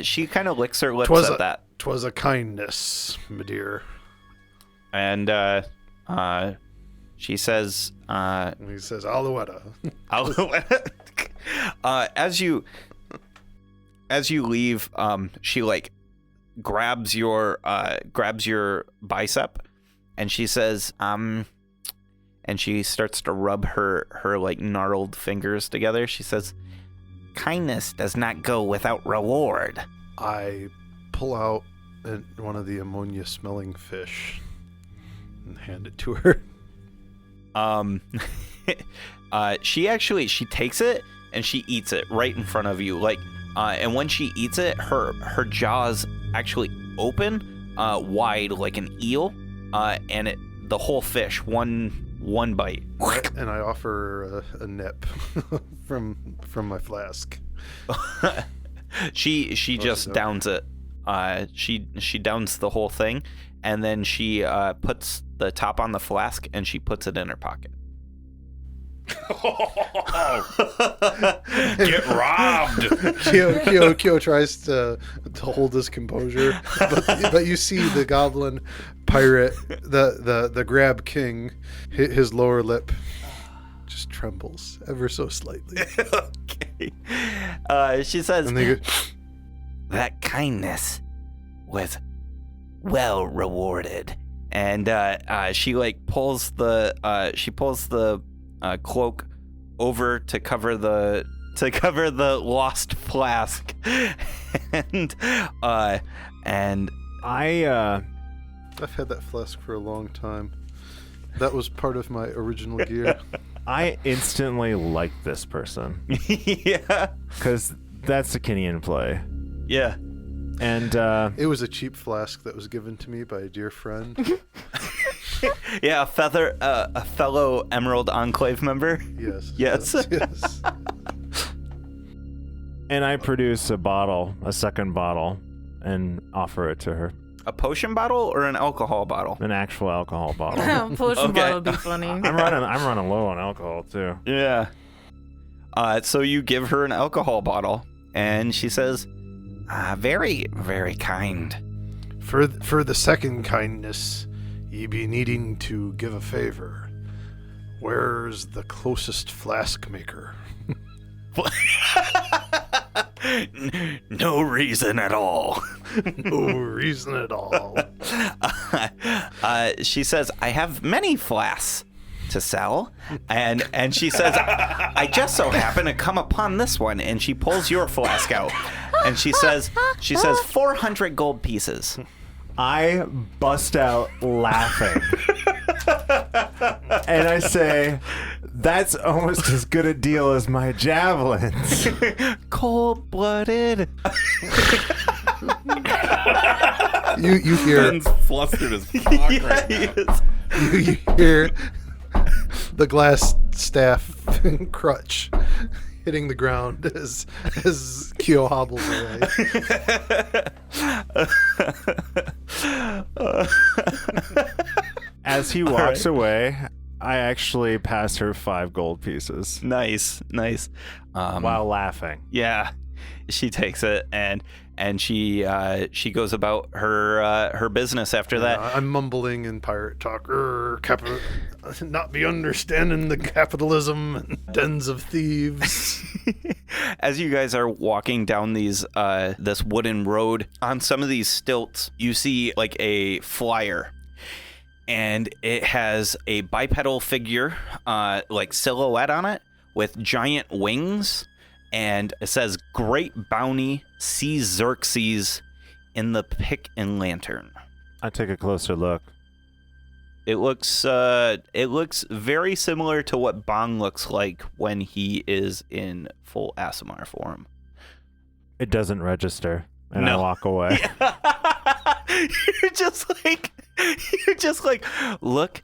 She kind of licks her lips at that. 'Twas a kindness, my dear. And she says, And he says, Alouetta. as you leave, she like grabs your bicep, and she says, and she starts to rub her like gnarled fingers together. She says, "Kindness does not go without reward." I pull out one of the ammonia-smelling fish and hand it to her. She takes it and she eats it right in front of you. Like, and when she eats it, her jaws actually open wide like an eel, and the whole fish one bite. And I offer a nip from my flask. She just downs it. She downs the whole thing, and then she puts the top on the flask and she puts it in her pocket. Get robbed. Kyo tries to hold his composure, but you see the goblin pirate, the grab king, his lower lip just trembles ever so slightly. Okay. She says, And they go, that kindness was well rewarded. And she like pulls the cloak over to cover the lost flask, and I've had that flask for a long time. That was part of my original gear. I instantly like this person yeah, because that's a Kinnian play. yeah. And It was a cheap flask that was given to me by a dear friend. Yeah, a fellow Emerald Enclave member. Yes. and I produce a second bottle, and offer it to her. A potion bottle or an alcohol bottle? An actual alcohol bottle. Potion Okay. bottle would be funny. I'm running low on alcohol too. Yeah. So you give her an alcohol bottle, and she says, very, very kind. For the second kindness, ye be needing to give a favor. Where's the closest flask maker? No reason at all. No reason at all. She says, I have many flasks to sell, and she says, I just so happen to come upon this one, and she pulls your flask out, and she says 400 gold pieces. I bust out laughing. And I say, that's almost as good a deal as my javelins. Cold-blooded. You hear Ben's flustered as fuck right now. you hear the glass staff and crutch hitting the ground as Kyo hobbles away. As he walks away, I actually pass her 5 gold pieces Nice. while laughing. Yeah, she takes it and she goes about her business after that. I'm mumbling in pirate talk. Not be understanding the capitalism and dens of thieves. As you guys are walking down this wooden road, on some of these stilts, you see like a flyer. And it has a bipedal figure, like silhouette on it, with giant wings, and it says "Great Bounty, see Xerxes in the Pick and Lantern." I take a closer look. It looks very similar to what Bong looks like when he is in full Aasimar form. It doesn't register, and No. I walk away. You're just like, look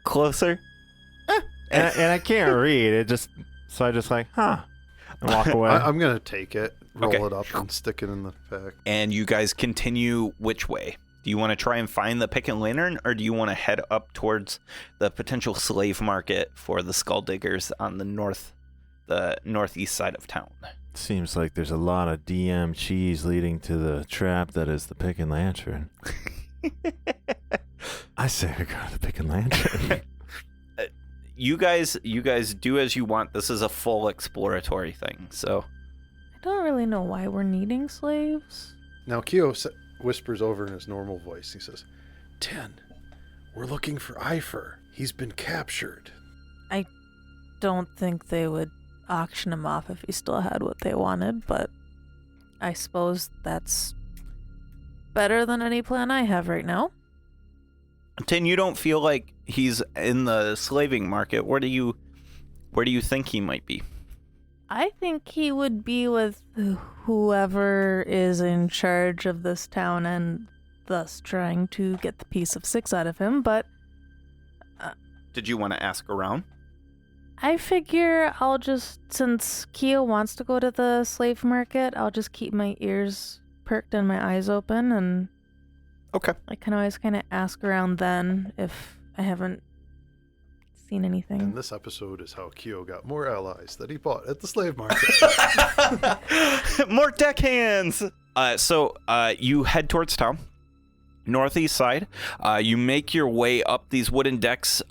closer. and I can't read. So I just like, and walk away. I'm gonna take it, roll Okay. it up, and stick it in the pack. And you guys continue which way? Do you want to try and find the Pick and Lantern, or do you want to head up towards the potential slave market for the Skull Diggers on the northeast side of town? Seems like there's a lot of DM cheese leading to the trap that is the Pick and Lantern. I say we go to the Pick and Lantern. You guys do as you want. This is a full exploratory thing, so. I don't really know why we're needing slaves. Now Kyo whispers over in his normal voice. He says, 10, we're looking for Ifer. He's been captured. I don't think they would auction him off if he still had what they wanted, but I suppose that's better than any plan I have right now. Tin, you don't feel like he's in the slaving market. Where do you think he might be? I think he would be with whoever is in charge of this town and thus trying to get the piece of 6 out of him, but... Did you want to ask around? I figure I'll just, since Keo wants to go to the slave market, I'll just keep my ears perked and my eyes open, and okay. I can always kind of ask around then if I haven't seen anything. And this episode is how Keo got more allies that he bought at the slave market. More deckhands! So you head towards town, northeast side. You make your way up these wooden decks.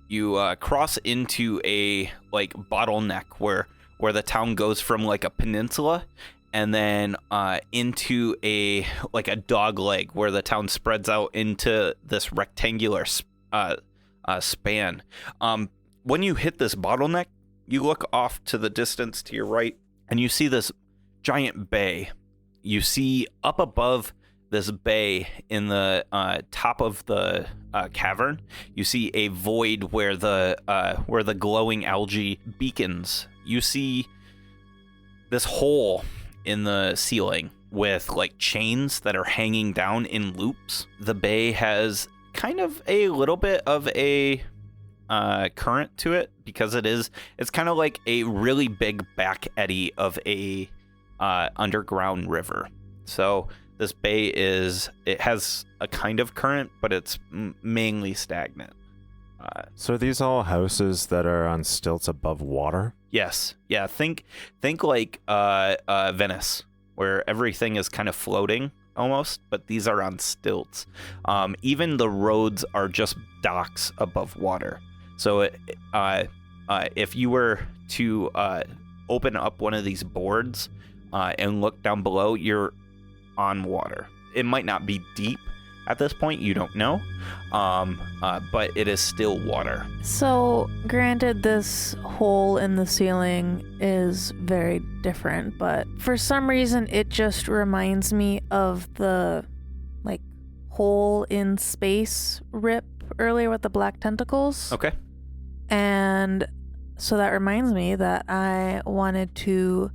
You cross into a bottleneck where the town goes from a peninsula, and then into a dog leg where the town spreads out into this rectangular span. When you hit this bottleneck, you look off to the distance to your right, and you see this giant bay. You see up above this bay in the top of the cavern, you see a void where the glowing algae beacons. You see this hole in the ceiling with chains that are hanging down in loops. The bay has kind of a little bit of a current to it because it's kind of like a really big back eddy of a underground river. So this bay it has a kind of current, but it's mainly stagnant. So are these all houses that are on stilts above water? Yes. Yeah. Think like Venice, where everything is kind of floating almost, but these are on stilts. Even the roads are just docks above water. So if you were to open up one of these boards and look down below, you're on water. It might not be deep at this point, you don't know, but it is still water. So, granted, this hole in the ceiling is very different, but for some reason it just reminds me of the hole in space rip earlier with the black tentacles. Okay. And so that reminds me that I wanted to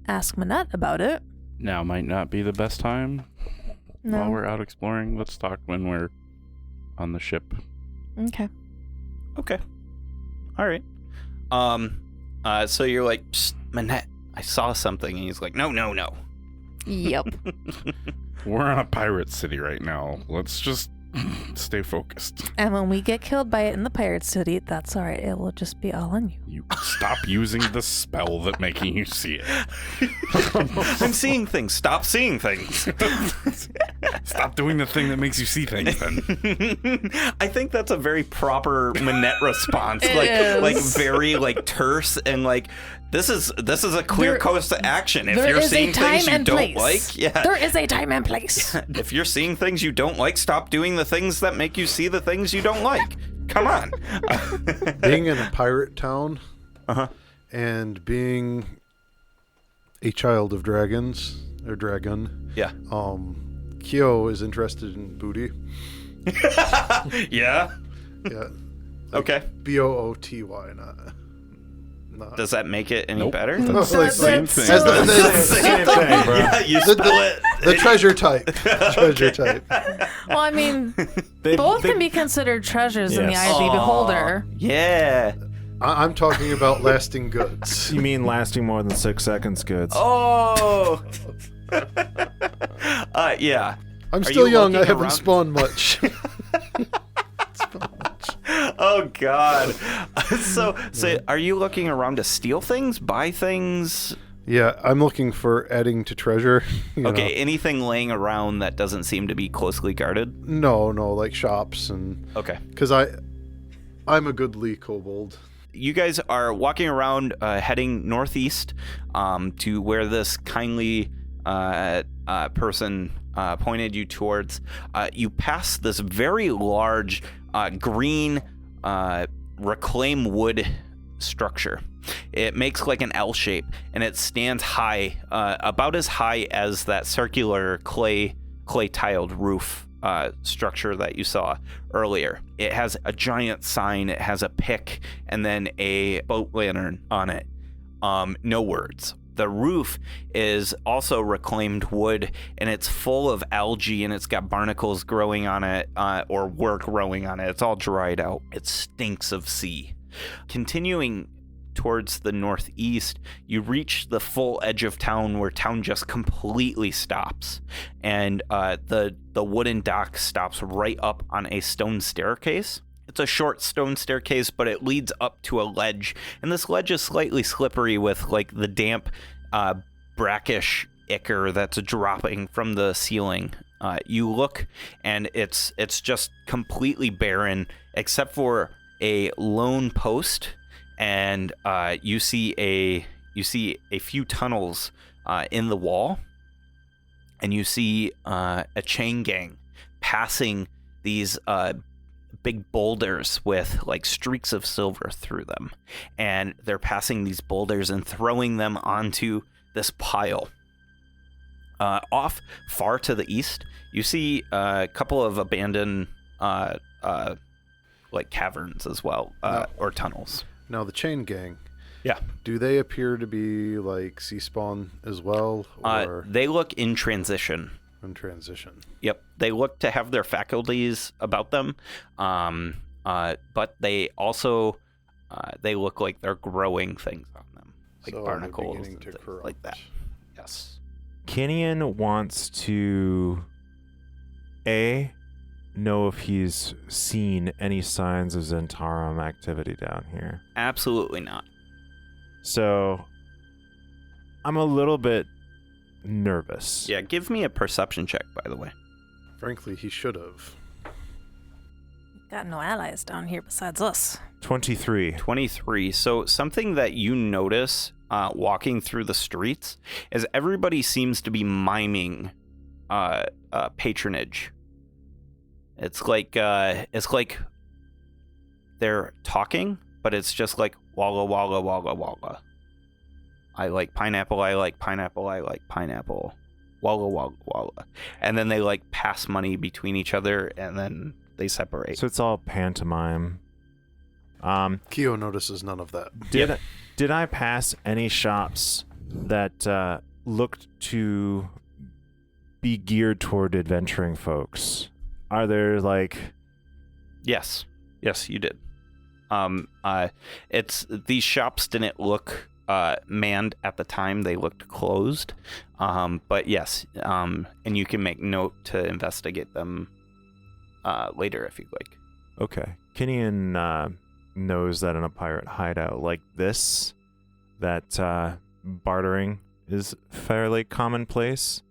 ask Manette about it. Now might not be the best time. No. While we're out exploring, let's talk when we're on the ship. Okay. All right. So you're like, Psst, Manette, I saw something. And he's like, no. Yep. We're on a pirate city right now. Let's just stay focused. And when we get killed by it in the pirate city, that's all right. It will just be all on you. You stop using the spell that making you see it. I'm seeing things. Stop seeing things. Stop doing the thing that makes you see things then. I think that's a very proper Manette response. Very terse and this is a clear course to action. If you're seeing things you don't like, there is a time and place. If you're seeing things you don't like, stop doing the things that make you see the things you don't like. Come on. Being in a pirate town and being a child of dragons, or dragon, Keo is interested in booty. Yeah? Yeah. Okay. Booty, not. Does that make it any better? That's the same thing. As the Same thing, bro. Yeah, you spell it. The treasure type. Treasure type. Well, I mean, both can be considered treasures in the eye of the Aw. beholder. Yeah. I'm talking about lasting goods. You mean lasting more than 6 seconds goods? Oh. Yeah. I'm Are still you young. I looking haven't around? spawned much. Oh God. So are you looking around to steal things, buy things? Yeah, I'm looking for adding to treasure. you Okay, know. anything laying around that doesn't seem to be closely guarded? No, like shops and. Okay. Because I'm a goodly kobold. You guys are walking around, heading northeast, to where this kindly person pointed you towards. You pass this very large green reclaim wood structure. It makes like an L shape, and it stands high, about as high as that circular clay tiled roof structure that you saw earlier. It has a giant sign, it has a pick, and then a boat lantern on it. No words. The roof is also reclaimed wood, and it's full of algae, and it's got barnacles growing on it, or were growing on it. It's all dried out. It stinks of sea. Continuing towards the northeast, you reach the full edge of town, where town just completely stops, and the wooden dock stops right up on a stone staircase. It's a short stone staircase, but it leads up to a ledge, and this ledge is slightly slippery with like the damp, brackish ichor that's dropping from the ceiling. You look, and it's just completely barren except for a lone post, and you see a few tunnels in the wall, and you see a chain gang passing these big boulders with like streaks of silver through them, and they're passing these boulders and throwing them onto this pile. Off far to the east, you see a couple of abandoned like caverns as well, or tunnels. Now the chain gang. Yeah. Do they appear to be like sea spawn as well, or they look in transition. in transition? Yep, they look to have their faculties about them, but they also they look like they're growing things on them, like So barnacles beginning and to things corrupt. like that. Yes. Kenyon wants to know if he's seen any signs of Zentarum activity down here. Absolutely not. So I'm a little bit nervous. Yeah, give me a perception check, by the way. Frankly, he should have. Got no allies down here besides us. 23. 23. So something that you notice walking through the streets is everybody seems to be miming patronage. It's like they're talking, but it's just like walla walla walla walla. I like pineapple, I like pineapple, I like pineapple. Walla walla walla. And then they like pass money between each other, and then they separate. So it's all pantomime. Keo notices none of that. Did I pass any shops that looked to be geared toward adventuring folks? Are there like... Yes, you did. It's these shops didn't look manned at the time; they looked closed. But yes, and you can make note to investigate them later if you like. Okay. Kenyon knows that in a pirate hideout like this, that bartering is fairly commonplace,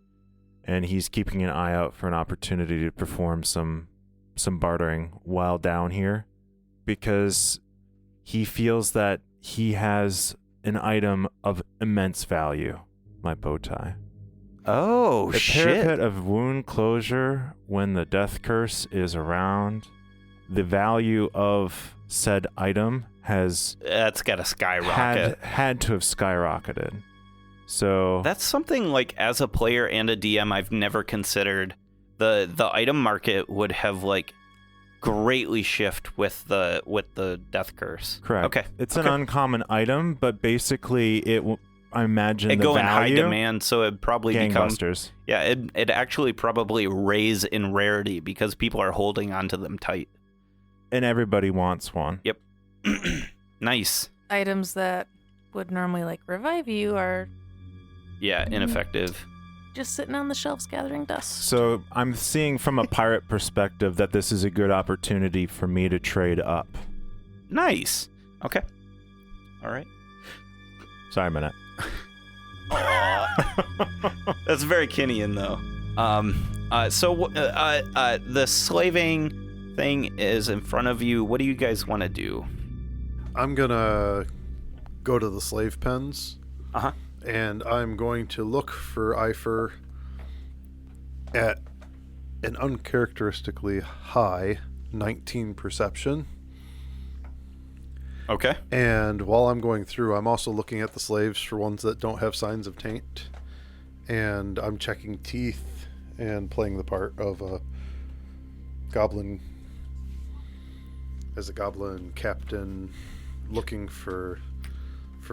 and he's keeping an eye out for an opportunity to perform some bartering while down here, because he feels that he has an item of immense value. My bow tie. Oh, The parapet of wound closure when the death curse is around. The value of said item has That's got to skyrocket. had to have skyrocketed. So That's something like, as a player and a DM, I've never considered. The item market would have like greatly shift with the death curse. correct. Okay. It's an uncommon item, but basically I imagine It the go in high value demand, so it'd probably become gangbusters. Yeah, it actually probably raise in rarity because people are holding onto them tight. And everybody wants one. Yep. Nice. Items that would normally like revive you are Yeah, ineffective. just sitting on the shelves gathering dust. So I'm seeing from a pirate perspective that this is a good opportunity for me to trade up. Nice. Okay. All right. Sorry, Minette. That's very Kenyan, though. So the slaving thing is in front of you. What do you guys want to do? I'm gonna go to the slave pens. Uh-huh. And I'm going to look for Eifer at an uncharacteristically high 19 perception. Okay. And while I'm going through, I'm also looking at the slaves for ones that don't have signs of taint. And I'm checking teeth and playing the part of a goblin, as a goblin captain looking for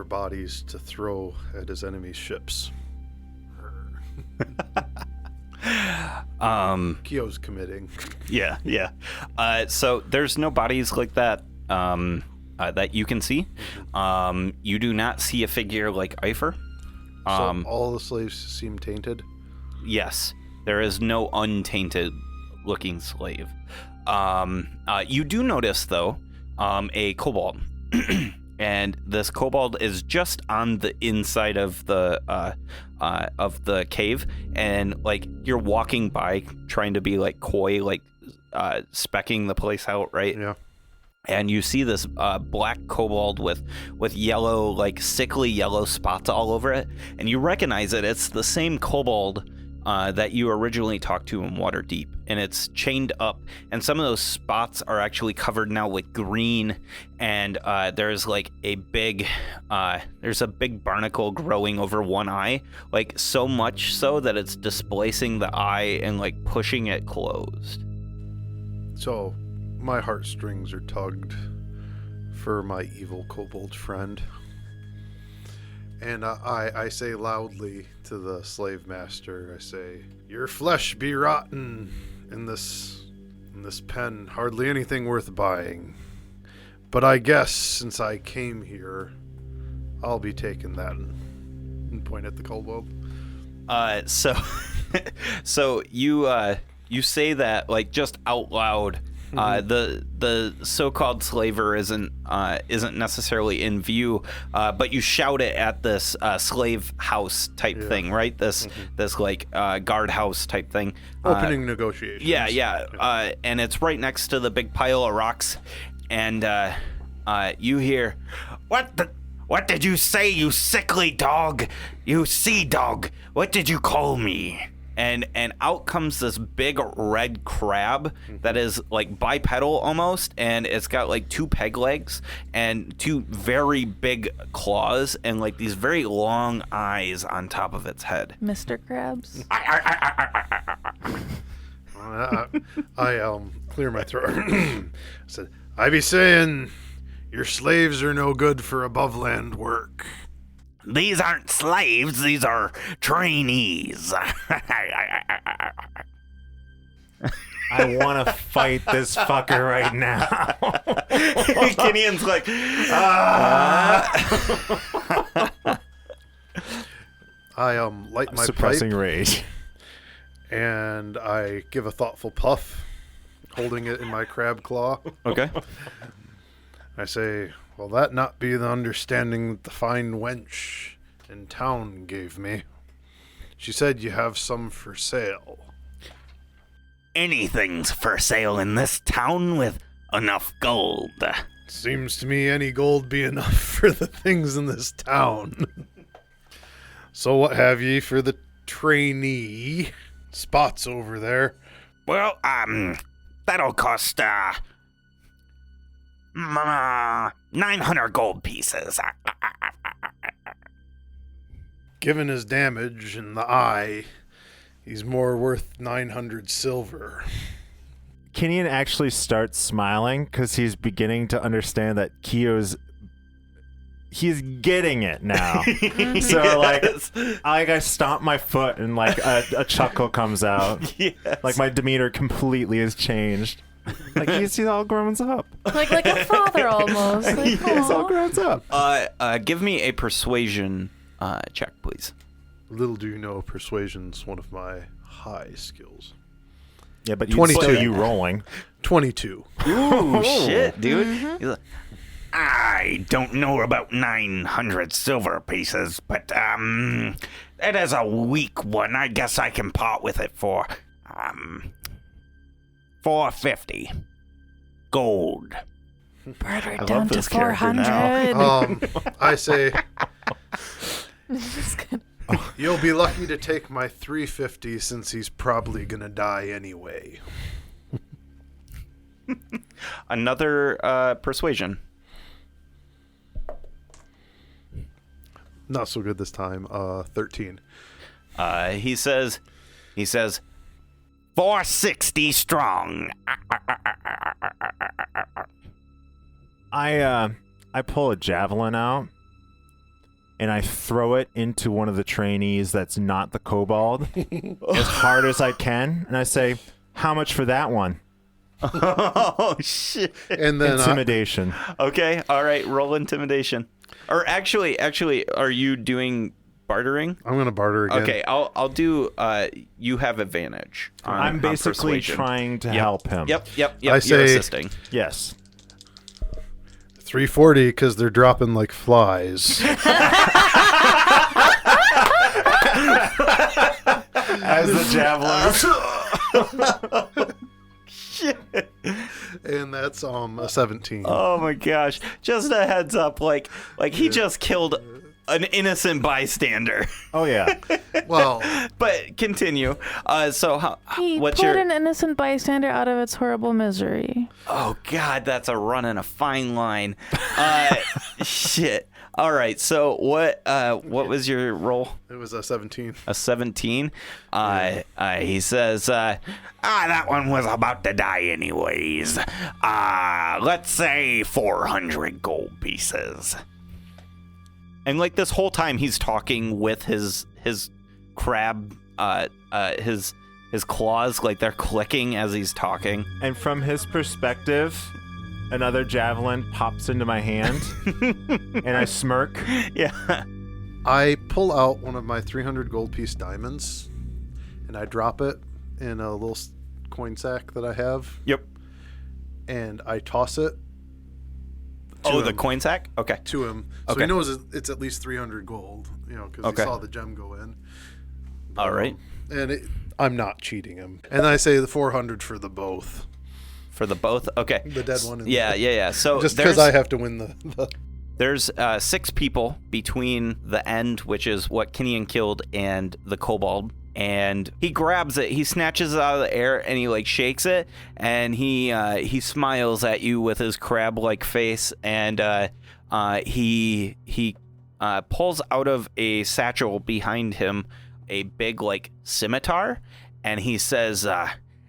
bodies to throw at his enemy's ships. Kyo's committing. Yeah. So there's no bodies like that that you can see. You do not see a figure like Eifer. So all the slaves seem tainted? Yes. There is no untainted looking slave. You do notice, though, a kobold. And this kobold is just on the inside of the cave, and like you're walking by trying to be like coy, like specking the place out, right? Yeah. And you see this black kobold with yellow, like sickly yellow spots all over it, and you recognize it. It's the same kobold that you originally talked to in Waterdeep, and it's chained up, and some of those spots are actually covered now with green, and there's like a big barnacle growing over one eye, like so much so that it's displacing the eye and like pushing it closed. So my heartstrings are tugged for my evil kobold friend. And I say loudly to the slave master, I say, "Your flesh be rotten in this pen, hardly anything worth buying. But I guess since I came here, I'll be taking that," and point at the kobold. So you say that like just out loud. The so-called slaver isn't necessarily in view, but you shout it at this slave house type thing, right? This like guard house type thing. Opening negotiations. Yeah. And it's right next to the big pile of rocks, and you hear, What did you say, you sickly dog? You sea dog? What did you call me? And out comes this big red crab that is like bipedal almost, and it's got like two peg legs and two very big claws and like these very long eyes on top of its head. Mr. Krabs. I clear my throat. I said, "I be saying your slaves are no good for above land work." These aren't slaves, these are trainees. I want to fight this fucker right now. Kenion's like, I light my suppressing pipe rage, and I give a thoughtful puff, holding it in my crab claw. Okay. I say, "Will that not be the understanding that the fine wench in town gave me? She said you have some for sale." Anything's for sale in this town with enough gold. Seems to me any gold be enough for the things in this town. So what have ye for the trainee spots over there? Well, that'll cost 900 gold pieces. Given his damage in the eye, he's more worth 900 silver. Kinian actually starts smiling because he's beginning to understand that he's getting it now. So I stomp my foot and like a chuckle comes out. Yes. Like my demeanor completely has changed. Like he's all grown up. Like a father almost. Like, He's all grown up. Give me a persuasion check, please. Little do you know, persuasion's one of my high skills. Yeah, but 22. You rolling. 22. Ooh, shit, dude. He's like, I don't know about 900 silver pieces, but it is a weak one. I guess I can part with it for 450 gold. Barter love down to this character now. 400. I say, It's good. you'll be lucky to take my 350 since he's probably gonna die anyway. Another persuasion. Not so good this time. 13. He says, 460 strong. I pull a javelin out and I throw it into one of the trainees that's not the kobold as hard as I can, and I say, "How much for that one?" Oh shit! And then Intimidation. Okay, all right. Roll intimidation. Or actually, are you doing bartering? I'm going to barter again. Okay, I'll do. You have advantage. I'm basically persuasion. trying to help him. Yep. I You're say- assisting. Yes. 340 because they're dropping like flies. As the javelin. Shit. And that's a 17. Oh my gosh! Just a heads up, like he just killed an innocent bystander. Oh yeah. Well, But continue. So He what's put your? an innocent bystander out of its horrible misery. Oh God, that's a run and a fine line. Shit. All right. So what was your roll? it was a 17. A 17. He says, that one was about to die anyways. Let's say 400 gold pieces. And like this whole time he's talking with his crab, his claws, like they're clicking as he's talking. And from his perspective, another javelin pops into my hand, and I smirk. Yeah. I pull out one of my 300 gold piece diamonds, and I drop it in a little coin sack that I have, Yep. and I toss it Oh, the him. coin sack? Okay. to him. So Okay. he knows it's at least 300 gold, because Okay. he saw the gem go in. All right. And I'm not cheating him. And I say the 400 for the both. For the both? Okay. The dead one. And Yeah. So just because I have to win the There's 6 people between the end, which is what Kinnian killed, and the kobold. And he grabs it, he snatches it out of the air, and he like shakes it, and he smiles at you with his crab-like face, and he pulls out of a satchel behind him a big like scimitar, and he says,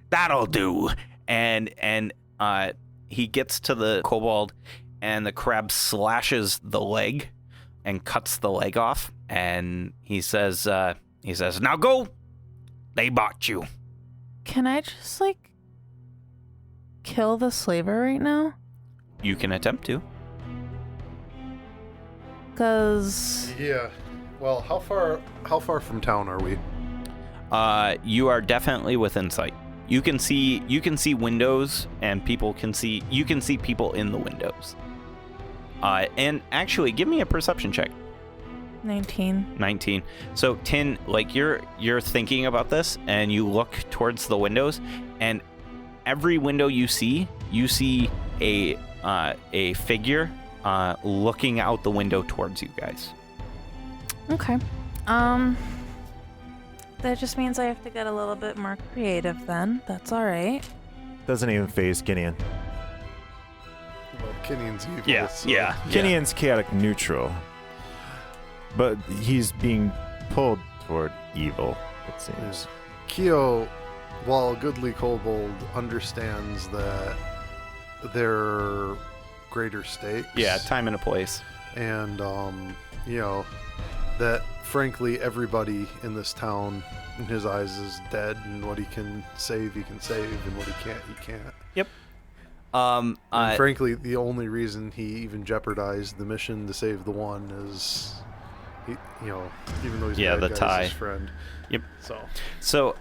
"That'll do." And he gets to the kobold, and the crab slashes the leg and cuts the leg off, and he says, "Now go. They bought you." Can I just kill the slaver right now? You can attempt to. Cause Yeah. Well, how far from town are we? You are definitely within sight. You can see windows, and people can see. You can see people in the windows. And actually, give me a perception check. 19. 19. So Tin, like you're thinking about this, and you look towards the windows, and every window you see a figure looking out the window towards you guys. Okay. That just means I have to get a little bit more creative then. That's all right. Doesn't even phase Kinnian. Well, Kinnian's evil. Yeah. so- Kinnian's chaotic neutral, but he's being pulled toward evil, it seems. Keo, while Goodly Kobold understands that there are greater stakes. Yeah, time and a place. And, that frankly everybody in this town, in his eyes, is dead, and what he can save, and what he can't, he can't. Yep. And frankly, the only reason he even jeopardized the mission to save the one is, even though he's Yeah, bad the guy's tie. his friend. Yep. So,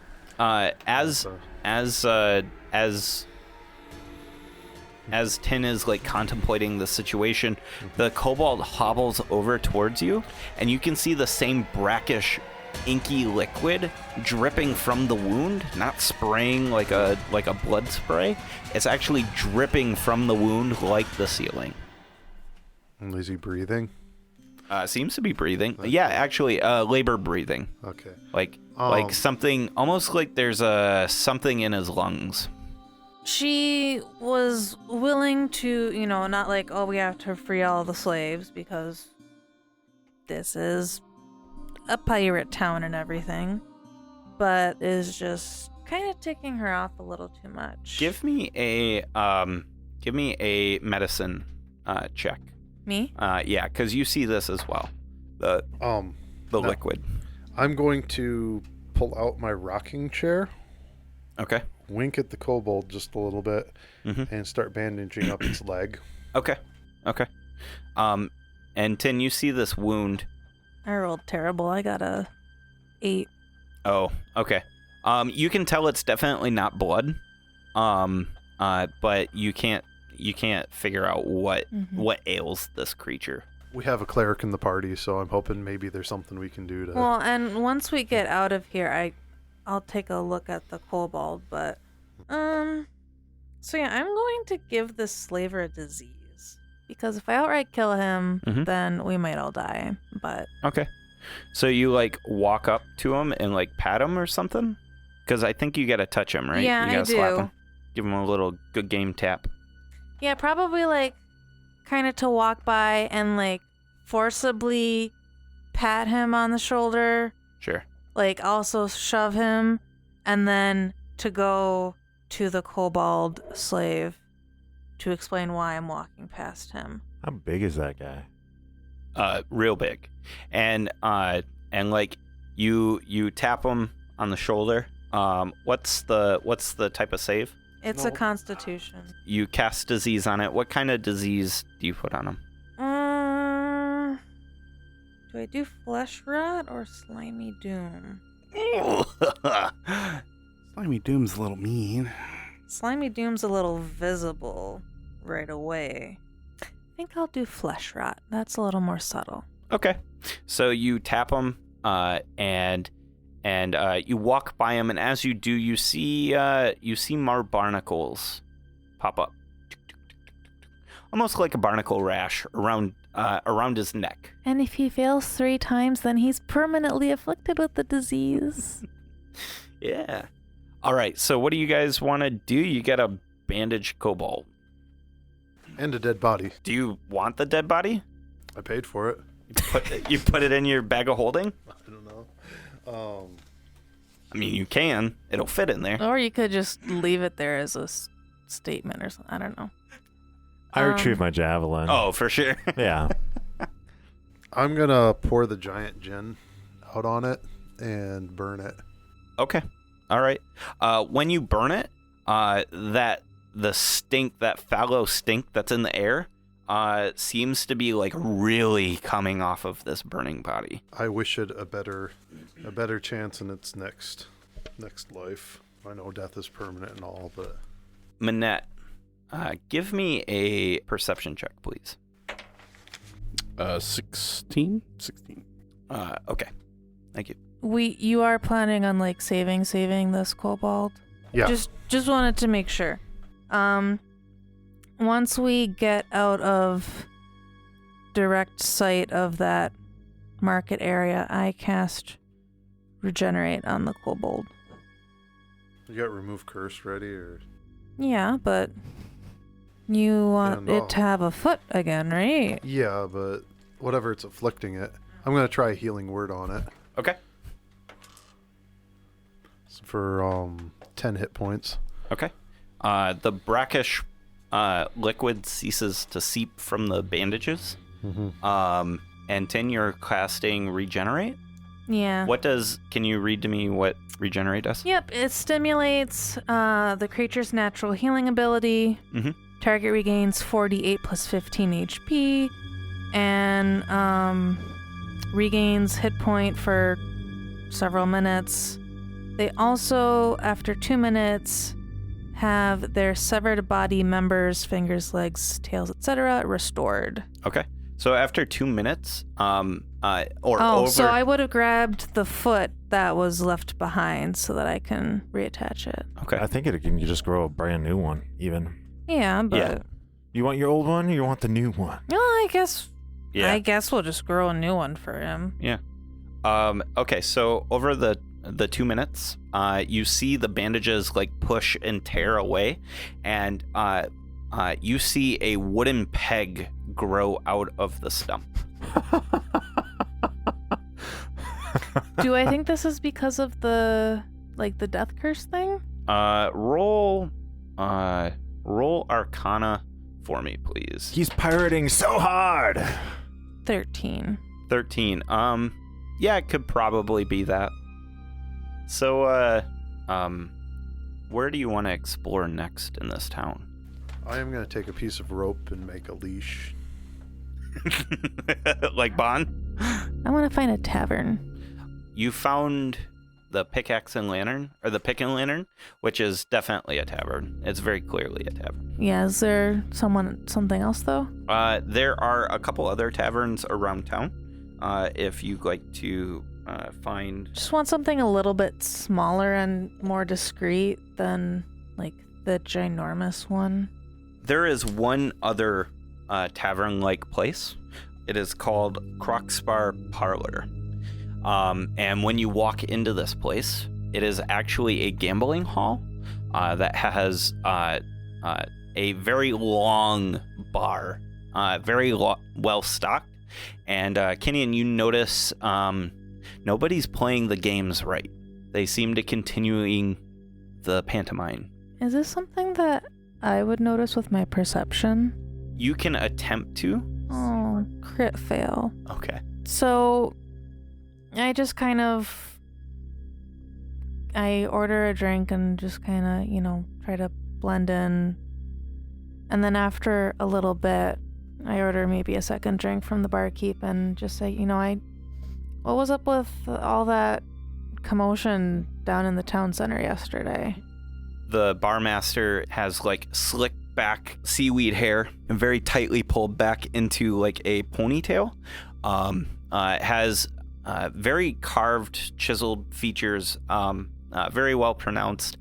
as Tin is like contemplating the situation, the kobold hobbles over towards you, and you can see the same brackish, inky liquid dripping from the wound, not spraying like a blood spray. It's actually dripping from the wound like the ceiling. and is he breathing? Seems to be breathing. Yeah, actually, labor breathing. Okay. Like Um, something, almost like there's something in his lungs. She was willing to, not like, oh, we have to free all the slaves because this is a pirate town and everything, but is just kind of ticking her off a little too much. Give me a medicine check. Me? Yeah, because you see this as well. The liquid. I'm going to pull out my rocking chair. Okay. Wink at the kobold just a little bit, Mm-hmm. and start bandaging up its leg. Okay. And Tin, you see this wound. I rolled terrible. I got a 8. Oh, okay. You can tell it's definitely not blood. But you can't figure out what ails this creature. We have a cleric in the party, so I'm hoping maybe there's something we can do to... Well, and once we get out of here, I'll take a look at the kobold, but so yeah, I'm going to give this slaver a disease, because if I outright kill him, then we might all die. But okay, so you like walk up to him and like pat him or something, because I think you gotta touch him, right? Yeah, you gotta I do. slap him, give him a little good game tap. yeah, probably like kind of to walk by and like forcibly pat him on the shoulder, Sure. like also shove him, and then to go to the kobold slave to explain why I'm walking past him. How big is that guy? Real big, and like you tap him on the shoulder. What's the type of save? It's a constitution. You cast disease on it. What kind of disease do you put on him? Do I do flesh rot or slimy doom? Slimy Doom's a little mean. Slimy doom's a little visible right away. I think I'll do flesh rot. That's a little more subtle. Okay, so you tap him, and you walk by him, and as you do, you see more barnacles pop up, almost like a barnacle rash around his neck. And if he fails 3 times, then he's permanently afflicted with the disease. Yeah. All right. So what do you guys want to do? You got a bandaged kobold. And a dead body. Do you want the dead body? I paid for it. You put it in your bag of holding? I don't know. I mean, you can. It'll fit in there. Or you could just leave it there as a statement or something. I don't know. I retrieve my javelin. Oh, for sure. Yeah. I'm going to pour the giant gin out on it and burn it. Okay. All right. When you burn it, that fallow stink that's in the air seems to be like really coming off of this burning body. I wish it a better chance in its next life. I know death is permanent and all, but Manette, give me a perception check, please. 16. Okay. Thank you. You are planning on like saving this kobold? yeah. Just wanted to make sure. Once we get out of direct sight of that market area, I cast Regenerate on the kobold. You got remove curse ready, or Yeah, but you want Yeah, no. it to have a foot again, right? yeah, but whatever it's afflicting it, I'm gonna try a healing word on it Okay. for 10 hit points. Okay. The brackish liquid ceases to seep from the bandages. And Tin, you're casting Regenerate. Yeah. Can you read to me what Regenerate does? Yep, it stimulates the creature's natural healing ability. Mhm. Target regains 48 plus 15 HP, and regains hit point for several minutes. They also, after 2 minutes, have their severed body members, fingers, legs, tails, etc., restored. Okay. So after 2 minutes, So I would have grabbed the foot that was left behind so that I can reattach it. Okay. I think it can just grow a brand new one, even. Yeah, but Yeah. You want your old one or you want the new one? well, I guess Yeah. I guess we'll just grow a new one for him. Yeah. Okay, so over the 2 minutes, you see the bandages like push and tear away, and you see a wooden peg grow out of the stump. Do I think this is because of the death curse thing? Roll Arcana for me, please. He's pirating so hard. 13. 13. Yeah, it could probably be that. So, where do you want to explore next in this town? I am going to take a piece of rope and make a leash. Like Bon? I want to find a tavern. You found the pickaxe and lantern, or the pick and lantern, which is definitely a tavern. It's very clearly a tavern. Yeah, is there something else though? There are a couple other taverns around town. If you'd like to find... Just want something a little bit smaller and more discreet than like the ginormous one. There is one other tavern-like place. It is called Croxbar Parlor. And when you walk into this place, it is actually a gambling hall that has a very long bar, very well stocked. And Kenyon, you notice nobody's playing the games right. They seem to continuing the pantomime. Is this something that I would notice with my perception? You can attempt to. Oh, crit fail. Okay. So I just I order a drink and just kind of, try to blend in. And then after a little bit, I order maybe a second drink from the barkeep and just say, what was up with all that commotion down in the town center yesterday? The barmaster has slick back seaweed hair and very tightly pulled back into a ponytail. Has very carved, chiseled features, very well pronounced.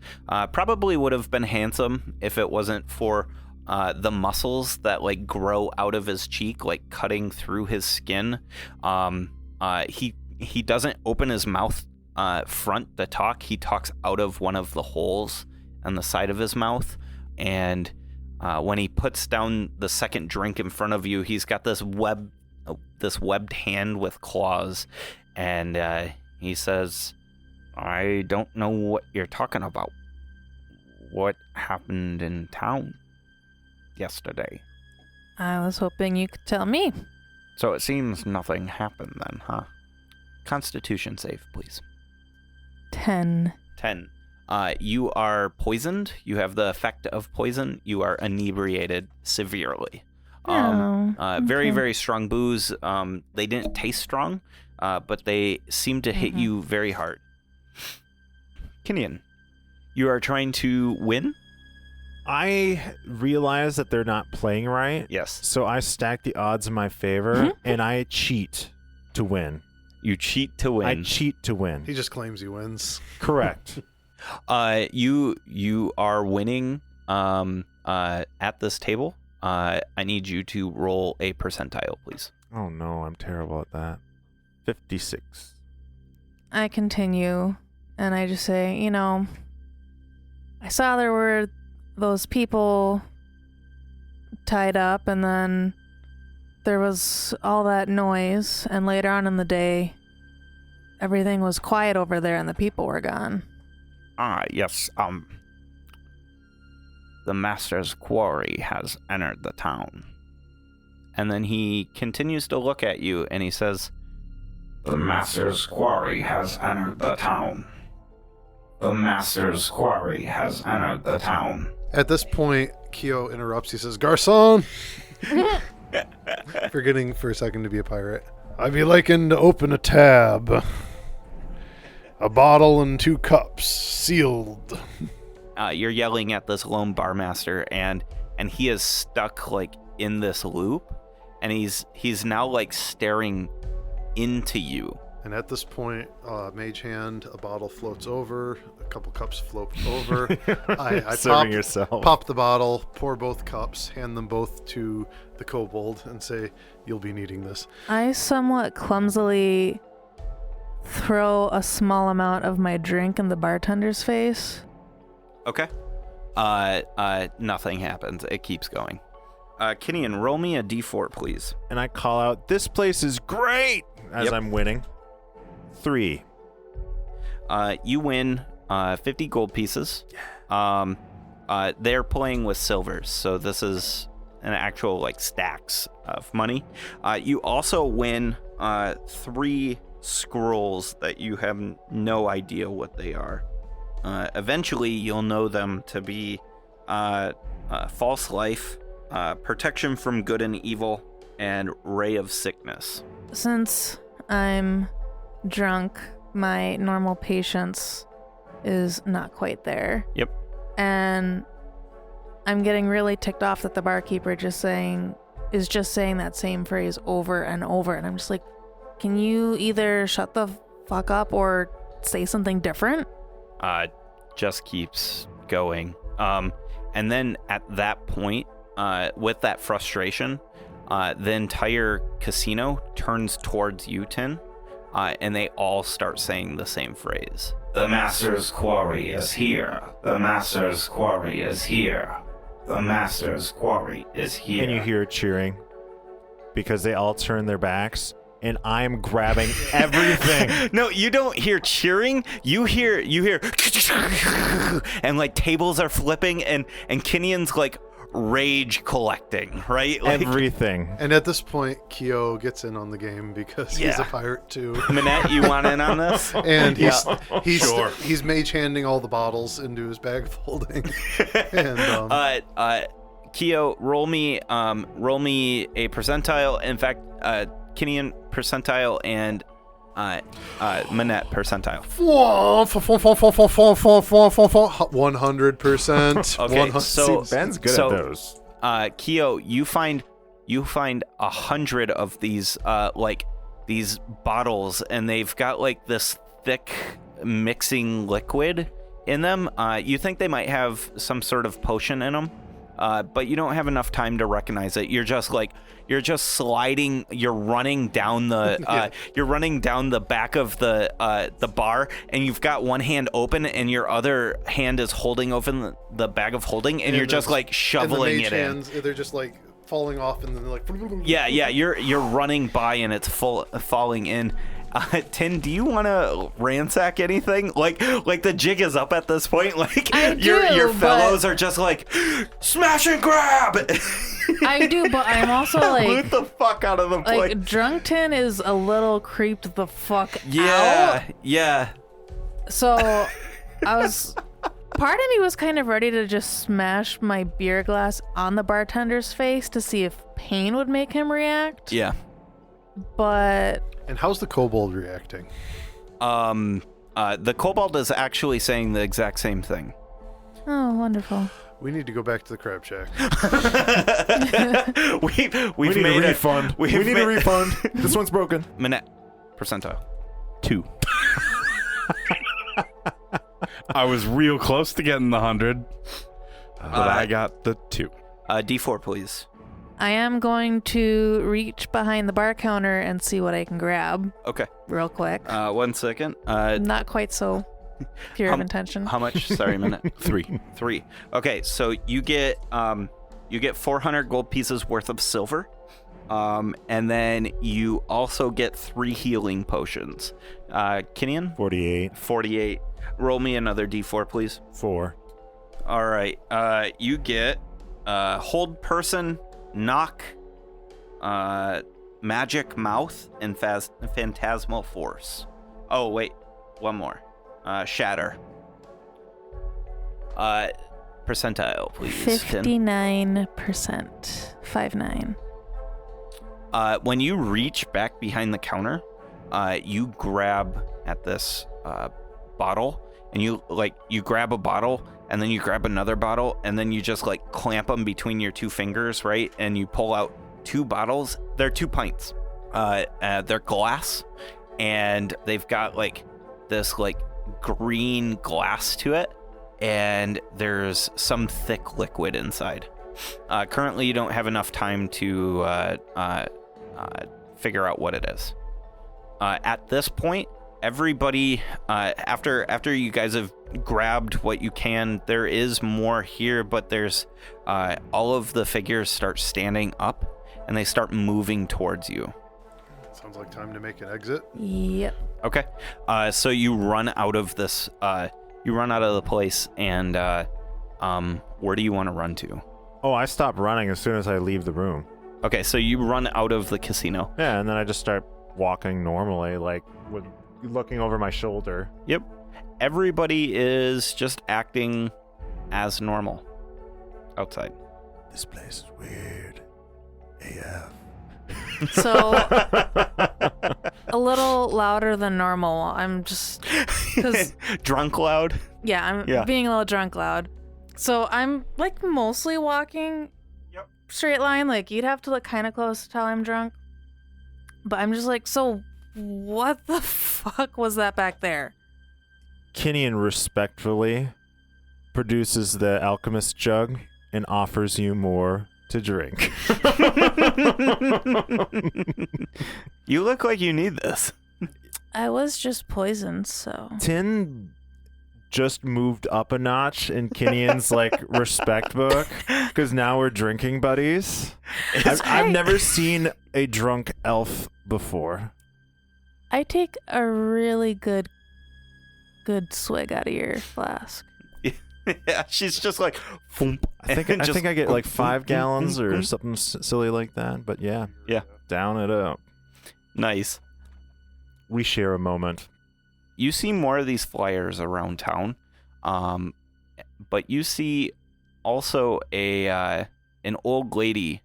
Probably would have been handsome if it wasn't for the muscles that grow out of his cheek, cutting through his skin. He doesn't open his mouth front to talk. He talks out of one of the holes on the side of his mouth. And when he puts down the second drink in front of you, he's got this webbed hand with claws. And he says, "I don't know what you're talking about. What happened in town yesterday?" I was hoping you could tell me. So it seems nothing happened then, huh? Constitution save, please. 10. 10. You are poisoned. You have the effect of poison. You are inebriated severely. Very, very strong booze. They didn't taste strong, but they seem to hit you very hard. Kenyon, you are trying to win? I realize that they're not playing right. Yes. So I stack the odds in my favor, and I cheat to win. You cheat to win. I cheat to win. He just claims he wins. Correct. You are winning at this table. I need you to roll a percentile, please. Oh no, I'm terrible at that. 56. I continue, and I just say, I saw there were those people tied up, and then there was all that noise, and later on in the day, everything was quiet over there and the people were gone. Yes, the Master's quarry has entered the town. And then he continues to look at you, and he says, "The Master's quarry has entered the town. The Master's quarry has entered the town." At this point, Kyo interrupts. He says, "Garçon!" Forgetting for a second to be a pirate. "I'd be liking to open a tab. A bottle and 2 cups, sealed." You're yelling at this lone barmaster, and he is stuck in this loop, and he's now staring into you. And at this point, mage hand, a bottle floats over, a couple cups float over. I Serving yourself. Pop the bottle, pour both cups, hand them both to the kobold, and say, "You'll be needing this." I somewhat clumsily throw a small amount of my drink in the bartender's face. Okay. Nothing happens. It keeps going. Kenyon, roll me a d4, please. And I call out, "This place is great!" as Yep. I'm winning. 3. You win 50 gold pieces. They're playing with silvers, so this is an actual like stacks of money. You also win 3 scrolls that you have no idea what they are. Eventually, you'll know them to be False Life, Protection from Good and Evil, and Ray of Sickness. Since I'm drunk, my normal patience is not quite there. Yep. And I'm getting really ticked off that the barkeeper is just saying that same phrase over and over. And I'm just like, can you either shut the fuck up or say something different? Just keeps going. And then at that point, with that frustration, the entire casino turns towards you, Tin, and they all start saying the same phrase. The Master's Quarry is here. The Master's Quarry is here. The Master's Quarry is here. And you hear cheering because they all turn their backs, and I'm grabbing everything. No, you don't hear cheering. You hear, and like tables are flipping, and Kinion's like rage collecting, right? Like, everything. And at this point, Keo gets in on the game because he's a pirate too. Minette, you want in on this? And he's mage handing all the bottles into his bag of holding. And Keo, roll me a percentile. In fact, Kinian percentile and Minette percentile. 100%. Okay, so Ben's good at those. Keo, you find 100 of these these bottles, and they've got like this thick mixing liquid in them. You think they might have some sort of potion in them, but you don't have enough time to recognize it. You're just sliding. You're running down the you're running down the back of the bar, and you've got one hand open, and your other hand is holding open the bag of holding, and you're just like shoveling it in. They're just like falling off, and then they're like. Yeah. You're running by, and it's falling in. Tin, do you want to ransack anything? Like the jig is up at this point. Like your fellows are just like smash and grab. I do, but I'm also like loot the fuck out of the place. Like drunk Tin is a little creeped the fuck out. Yeah. So part of me was kind of ready to just smash my beer glass on the bartender's face to see if pain would make him react. Yeah. But and how's the kobold reacting? The kobold is actually saying the exact same thing. Oh, wonderful. We need to go back to the crab shack. we need a refund. We need a refund. This one's broken. Minette, percentile. 2. I was real close to getting the 100, but I got the 2. D4, please. I am going to reach behind the bar counter and see what I can grab. Okay. Real quick. 1 second. Not quite so pure of intention. How much? Sorry, Minette. 3. 3. Okay, so you get 400 gold pieces worth of silver, and then you also get 3 healing potions. Kinian? 48. Roll me another D4, please. 4. All right. You get hold person, knock, magic mouth, and phantasmal force. Oh wait, one more. Shatter. Percentile, please. 59%. 59. When you reach back behind the counter, you grab at this bottle, and you grab a bottle, and then you grab another bottle, and then you just like clamp them between your 2 fingers, right? And you pull out 2 bottles. They're 2 pints. They're glass, and they've got like this like green glass to it, and there's some thick liquid inside. Currently, you don't have enough time to figure out what it is. At this point, everybody, after you guys have grabbed what you can, there is more here, but there's all of the figures start standing up, and they start moving towards you. Sounds like time to make an exit. Yep. Okay. So you run out of this. You run out of the place, and where do you want to run to? Oh, I stop running as soon as I leave the room. Okay, so you run out of the casino. Yeah, and then I just start walking normally, like with looking over my shoulder. Yep. Everybody is just acting as normal outside. This place is weird. AF. So, a little louder than normal. I'm just... Cause, Drunk loud? yeah, I'm being a little drunk loud. So, I'm, like, mostly walking straight line. Like, you'd have to look kind of close to tell I'm drunk. But I'm just like, so what the fuck was that back there? Kinian respectfully produces the alchemist jug and offers you more to drink. You look like you need this. I was just poisoned, so... Tin just moved up a notch in Kinian's like respect book because now we're drinking buddies. I've never seen a drunk elf before. I take a really good swig out of your flask. Yeah, she's just like... Foomp, I think I get like 5 gallons or something silly like that. But yeah, down it up. Nice. We share a moment. You see more of these flyers around town, but you see also an old lady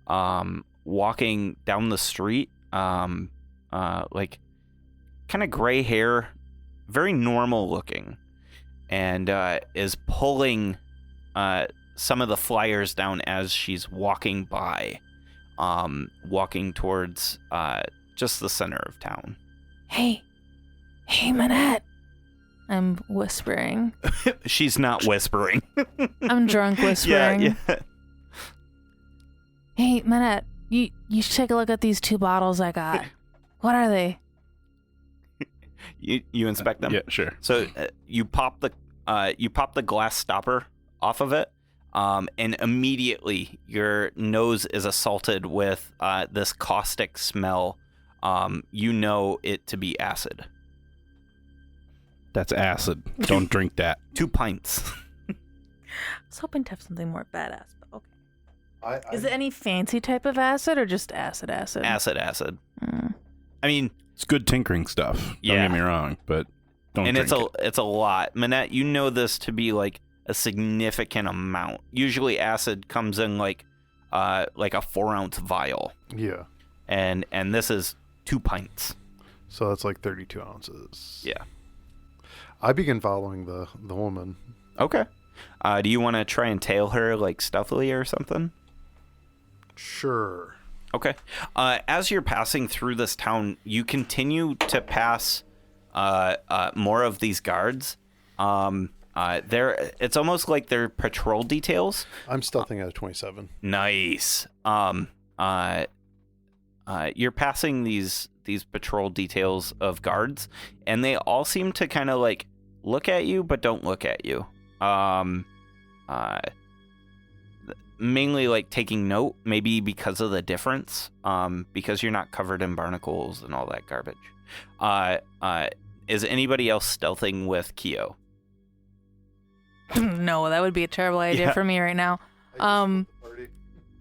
walking down the street, like kind of gray hair, very normal looking, and is pulling some of the flyers down as she's walking by, walking towards just the center of town. Hey, Manette. I'm whispering. She's not whispering. I'm drunk whispering. Yeah. Hey, Manette, you should take a look at these 2 bottles I got. What are they? You inspect them. Yeah, sure. So you pop the glass stopper off of it, and immediately your nose is assaulted with this caustic smell. You know it to be acid. That's acid. Don't drink that. 2 pints. I was hoping to have something more badass, but okay. I Is it any fancy type of acid or just acid? Acid. Mm. I mean, It's good tinkering stuff. Yeah. Don't get me wrong, but don't and drink it. it's a lot. Manette, you know this to be like a significant amount. Usually acid comes in like a 4-ounce vial. Yeah. And this is 2 pints. So that's like 32 ounces. Yeah. I begin following the woman. Okay. Do you want to try and tail her like stealthily or something? Sure. Okay. As you're passing through this town, you continue to pass more of these guards. It's almost like they're patrol details. I'm stealthing at a 27. Nice. You're passing these patrol details of guards, and they all seem to kind of like look at you but don't look at you. Mainly like taking note, maybe because of the difference, because you're not covered in barnacles and all that garbage. Is anybody else stealthing with Keo? No, that would be a terrible idea for me right now.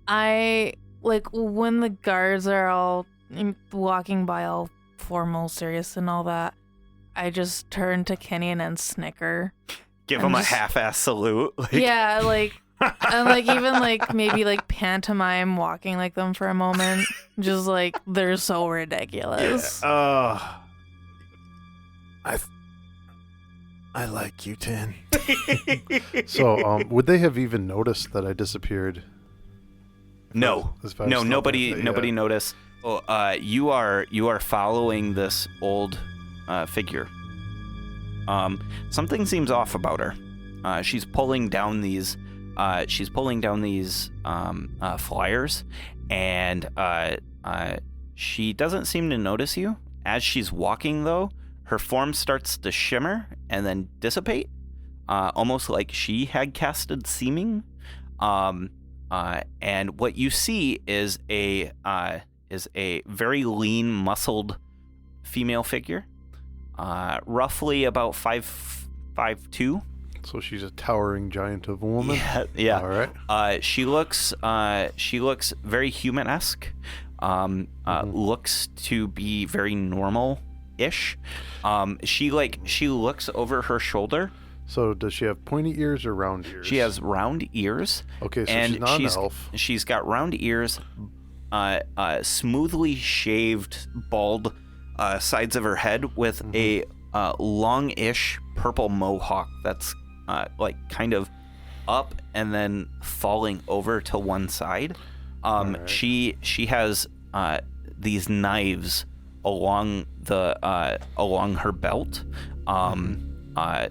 I like when the guards are all walking by all formal, serious and all that, I just turn to Kinian and snicker. Give him a half-ass salute. Yeah, like, and like even like maybe like pantomime walking like them for a moment. Just like they're so ridiculous. I like you, Tin. So, would they have even noticed that I disappeared? No, nobody noticed. Oh, you are following this old figure. Something seems off about her. She's pulling down these flyers, and she doesn't seem to notice you. As she's walking, though, her form starts to shimmer and then dissipate, almost like she had casted seeming. And what you see is a is a very lean, muscled female figure, roughly about 5'2". So she's a towering giant of a woman. Yeah. All right. She looks very human-esque. Looks to be very normal-ish. She looks over her shoulder. So does she have pointy ears or round ears? She has round ears. Okay, so and she's not an elf. She's got round ears, smoothly shaved, bald sides of her head with a long-ish purple mohawk that's like kind of up and then falling over to one side. Right. She has these knives along her belt.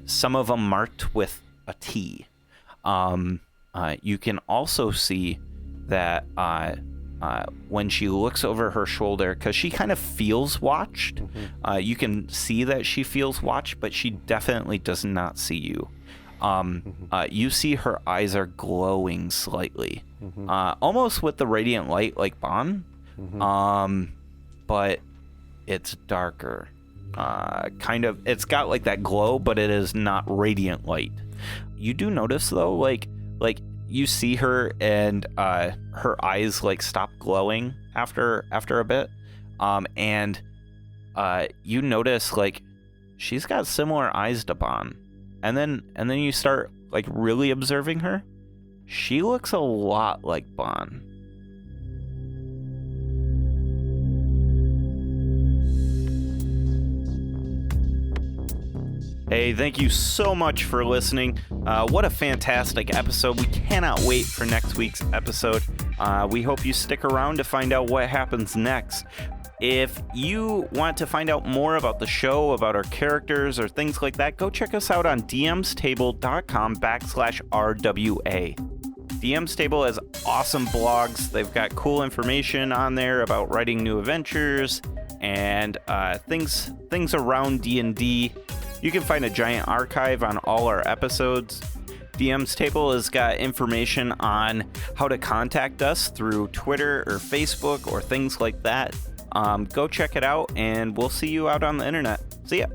Some of them marked with a T. You can also see that when she looks over her shoulder, because she kind of feels watched, you can see that she feels watched, but she definitely does not see you. You see her eyes are glowing slightly, almost with the radiant light like Bon, but it's darker. It's got like that glow, but it is not radiant light. You do notice though, like you see her and her eyes like stop glowing after a bit, and you notice like she's got similar eyes to Bon, and then you start like really observing her. She looks a lot like Bon. Hey, thank you so much for listening. What a fantastic episode. We cannot wait for next week's episode. We hope you stick around to find out what happens next. If you want to find out more about the show, about our characters, or things like that, go check us out on dmstable.com/RWA. DM's Table has awesome blogs. They've got cool information on there about writing new adventures and things around D&D. You can find a giant archive on all our episodes. DM's Table has got information on how to contact us through Twitter or Facebook or things like that. Go check it out, and we'll see you out on the internet. See ya.